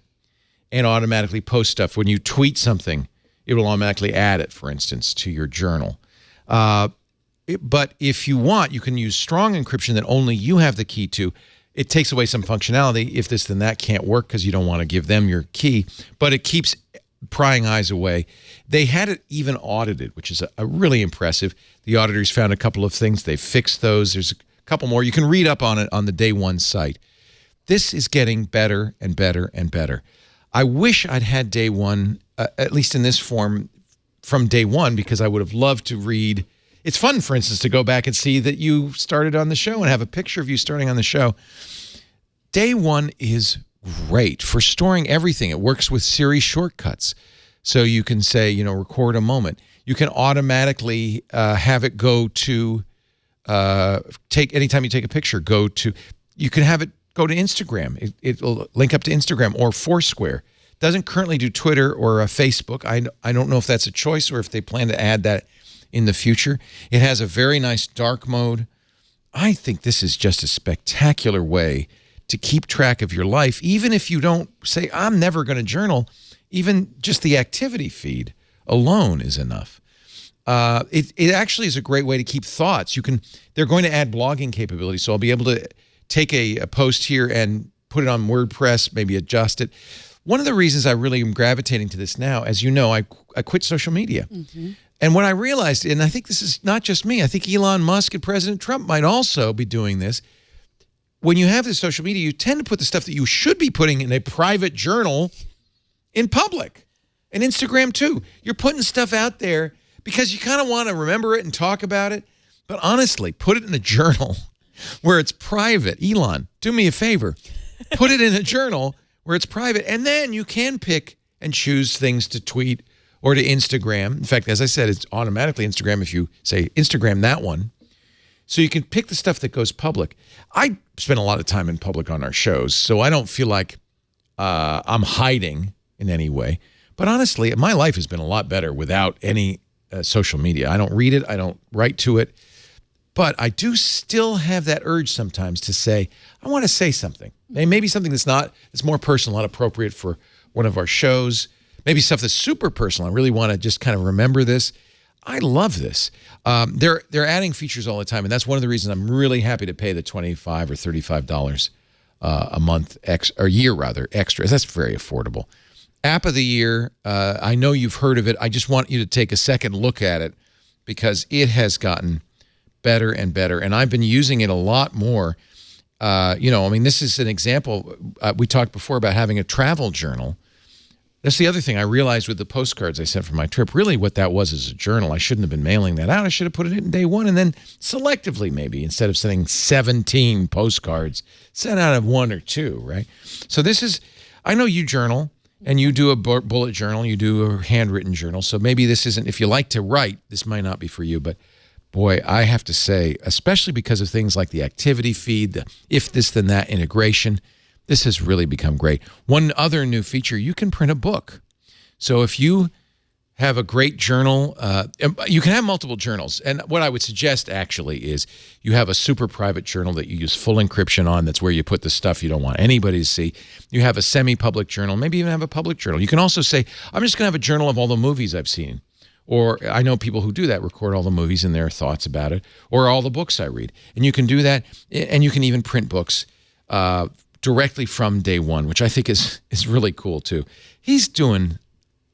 and automatically post stuff. When you tweet something, it will automatically add it, for instance, to your journal. But if you want, you can use strong encryption that only you have the key to. It takes away some functionality. If this, then that can't work because you don't want to give them your key. But it keeps prying eyes away. They had it even audited, which is a really impressive. The auditors found a couple of things. They fixed those. There's a couple more. You can read up on it on the Day One site. This is getting better and better and better. I wish I'd had Day One, at least in this form, from Day One, because I would have loved to read. It's fun, for instance, to go back and see that you started on the show and have a picture of you starting on the show. Day One is great for storing everything. It works with Siri shortcuts. So you can say, record a moment. You can automatically have it go to, anytime you take a picture, you can have it go to Instagram. It'll link up to Instagram or Foursquare. Doesn't currently do Twitter or Facebook. I don't know if that's a choice or if they plan to add that in the future. It has a very nice dark mode. I think this is just a spectacular way to keep track of your life, even if you don't say, I'm never going to journal. Even just the activity feed alone is enough. it actually is a great way to keep thoughts. They're going to add blogging capability, so I'll be able to take a post here and put it on WordPress, maybe adjust it. One of the reasons I really am gravitating to this now, as you know, I quit social media. Mm-hmm. And what I realized, and I think this is not just me, I think Elon Musk and President Trump might also be doing this. When you have this social media, you tend to put the stuff that you should be putting in a private journal in public. And Instagram too. You're putting stuff out there because you kind of want to remember it and talk about it. But honestly, put it in a journal where it's private. Elon, do me a favor. Put it in a journal where it's private. And then you can pick and choose things to tweet or to Instagram. In fact, as I said, it's automatically Instagram if you say Instagram that one. So you can pick the stuff that goes public. I spend a lot of time in public on our shows, so I don't feel like I'm hiding in any way. But honestly, my life has been a lot better without any social media. I don't read it. I don't write to it. But I do still have that urge sometimes to say, I want to say something. Maybe something that's more personal, not appropriate for one of our shows. Maybe stuff that's super personal. I really want to just kind of remember this. I love this. They're adding features all the time, and that's one of the reasons I'm really happy to pay the $25 or $35 a month, or year rather, extra. That's very affordable. App of the Year, I know you've heard of it. I just want you to take a second look at it because it has gotten better and better, and I've been using it a lot more. This is an example. We talked before about having a travel journal. That's the other thing I realized with the postcards I sent from my trip. Really what that was is a journal. I shouldn't have been mailing that out. I should have put it in day one and then selectively maybe, instead of sending 17 postcards, send out of 1 or 2, right? So this is, I know you journal and you do a bullet journal, you do a handwritten journal. So maybe this isn't, if you like to write, this might not be for you. But boy, I have to say, especially because of things like the activity feed, the if this then that integration, this has really become great. One other new feature, you can print a book. So if you have a great journal, you can have multiple journals. And what I would suggest actually is you have a super private journal that you use full encryption on. That's where you put the stuff you don't want anybody to see. You have a semi-public journal, maybe even have a public journal. You can also say, I'm just going to have a journal of all the movies I've seen. Or I know people who do that, record all the movies and their thoughts about it, or all the books I read. And you can do that, and you can even print books directly from day one, which I think is really cool too. He's doing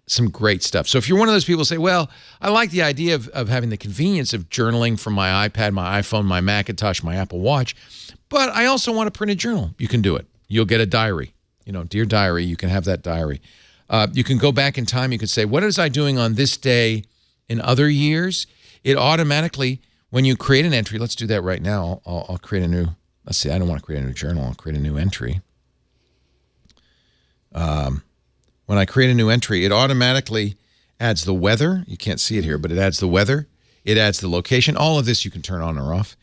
some great stuff. So if you're one of those people who say, well, I like the idea of having the convenience of journaling from my iPad, my iPhone, my Macintosh, my Apple Watch, but I also want to print a journal, you can do it. You'll get a diary. Dear Diary, you can have that diary. You can go back in time. You can say, what was I doing on this day in other years? It automatically, when you create an entry, let's do that right now. I'll create a new, let's see, I don't want to create a new journal. I'll create a new entry. When I create a new entry, it automatically adds the weather. You can't see it here, but it adds the weather. It adds the location. All of this you can turn on or off.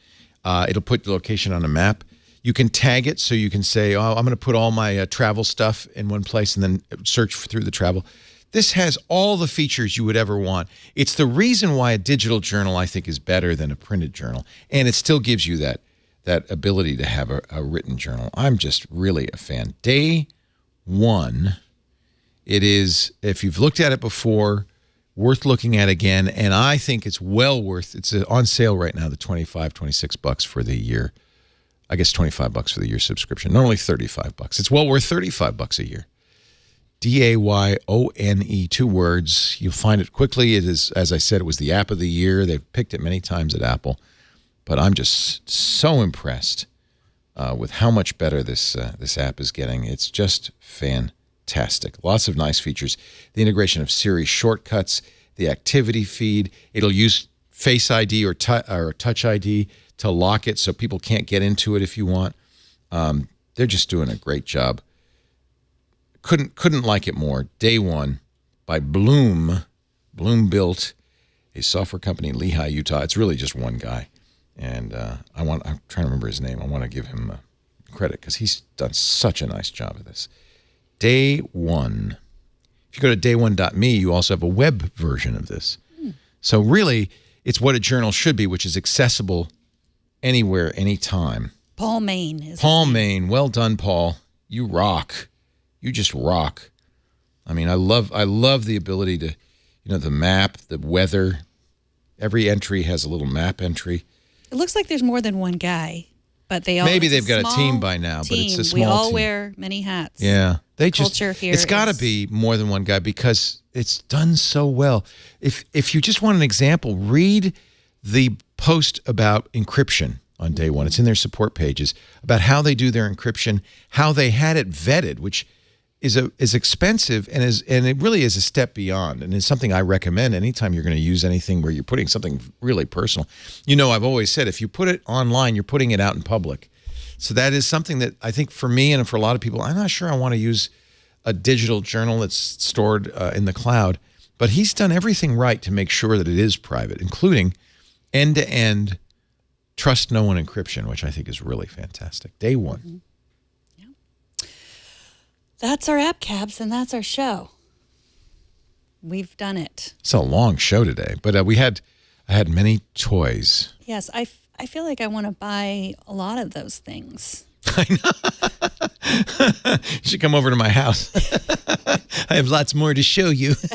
It'll put the location on a map. You can tag it, so you can say, oh, I'm going to put all my travel stuff in one place and then search through the travel. This has all the features you would ever want. It's the reason why a digital journal, I think, is better than a printed journal. And it still gives you that ability to have a written journal. I'm just really a fan. Day one, it is, if you've looked at it before, worth looking at again. And I think it's well worth, it's on sale right now, the $26 for the year. I guess $25 for the year subscription. Normally $35. It's well worth $35 a year. DAYONE, 2 words. You'll find it quickly. It is, as I said, it was the app of the year. They've picked it many times at Apple. But I'm just so impressed with how much better this app is getting. It's just fantastic. Lots of nice features. The integration of Siri shortcuts, the activity feed. It'll use Face ID or Touch ID to lock it so people can't get into it if you want. They're just doing a great job. Couldn't like it more. Day one by Bloom. Bloom built a software company in Lehi, Utah. It's really just one guy. And I'm trying to remember his name. I want to give him credit because he's done such a nice job of this. Day one. If you go to day1.me, you also have a web version of this. So really, it's what a journal should be, which is accessible anywhere, anytime. Paul Main. Paul Main. Well done, Paul. You rock. You just rock. I mean, I love the ability to, the map, the weather. Every entry has a little map entry. It looks like there's more than one guy, but they all Maybe it's they've got a small team by now, but it's a small We all team. wear many hats. Yeah. Culture here it's got to is- be more than one guy because it's done so well. If you just want an example, read the post about encryption on day one. It's in their support pages about how they do their encryption, how they had it vetted, which is expensive and it really is a step beyond, and it's something I recommend anytime you're going to use anything where you're putting something really personal. You know, I've always said if you put it online, you're putting it out in public. So that is something that I think for me and for a lot of people, I'm not sure I want to use a digital journal that's stored in the cloud, but he's done everything right to make sure that it is private, including end-to-end trust no one encryption, which I think is really fantastic. Day one. That's our app cabs, and that's our show. We've done it. It's a long show today, but I had many toys. Yes, I feel like I want to buy a lot of those things. You should come over to my house. I have lots more to show you. For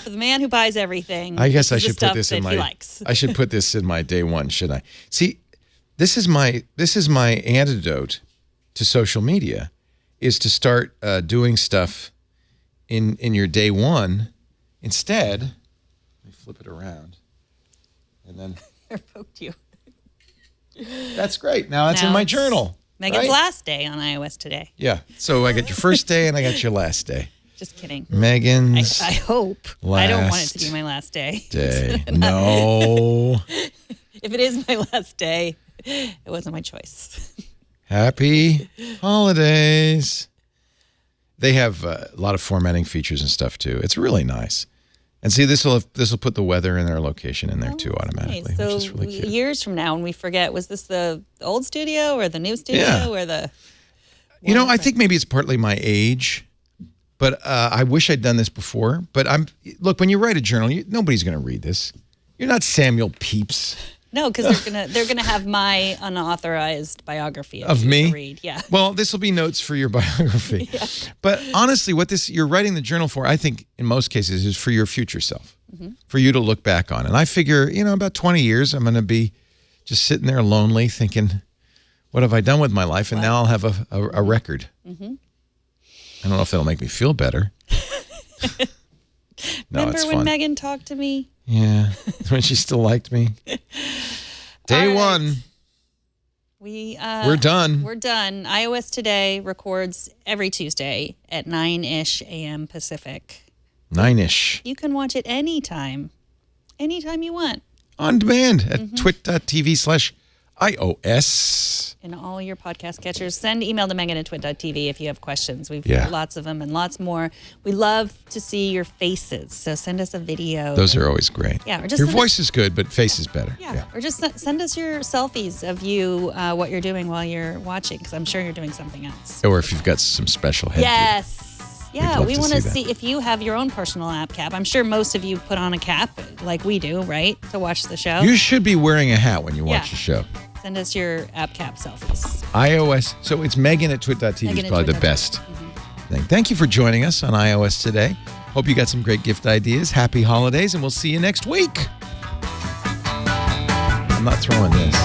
the man who buys everything, I guess I this is should the put this stuff in that my. he likes. I should put this in my day one, should I? See, this is my antidote to social media, is to start doing stuff in your day one. Instead, let me flip it around, and then I poked you. that's great. Now it's in Now my it's journal. Megan's right? last day on iOS today. Yeah. So I got your first day and I got your last day. Just kidding. Megan's I hope. I don't want it last to be my last day. day. No. If it is my last day, it wasn't my choice. Happy holidays. They have a lot of formatting features and stuff too. It's really nice. And see, this will put the weather and their location in there too automatically, So which is really cute. years from now, when we forget, was this the old studio or the new studio Yeah. or the? You know, I think maybe it's partly my age, but I wish I'd done this before. But look, when you write a journal, nobody's going to read this. You're not Samuel Pepys. No, because they're gonna have my unauthorized biography Of you me? to read. Yeah. Well, this will be notes for your biography. But honestly, what you're writing the journal for, I think in most cases, is for your future self, for you to look back on. And I figure, about 20 years, I'm going to be just sitting there lonely thinking, what have I done with my life? And now I'll have a record. I don't know if that'll make me feel better. No, Remember it's when fun. Megan talked to me? Yeah, when she still liked me. Day All right. one. We're done. We're done. iOS Today records every Tuesday at 9-ish a.m. Pacific. 9-ish. You can watch it anytime you want. On demand at twit.tv/iOS. In all your podcast catchers. Send email to Megan at twit.tv if you have questions. We've Yeah. got lots of them and lots more. We love to see your faces, so send us a video. Those are always great. Yeah, or just your send voice is good, but face is better. Yeah, or just send us your selfies of you, what you're doing while you're watching, because I'm sure you're doing something else. Or if you've got some special head. Yes. Yeah, love we to want to see that. see if you have your own personal app cap. I'm sure most of you put on a cap like we do, right, to watch the show. You should be wearing a hat when you watch Yeah. the show. Send us your app cap selfies. iOS. So it's Megan at twit.tv Megan is at probably the twit.tv. best thing. Thank you for joining us on iOS today. Hope you got some great gift ideas. Happy holidays, and we'll see you next week. I'm not throwing this.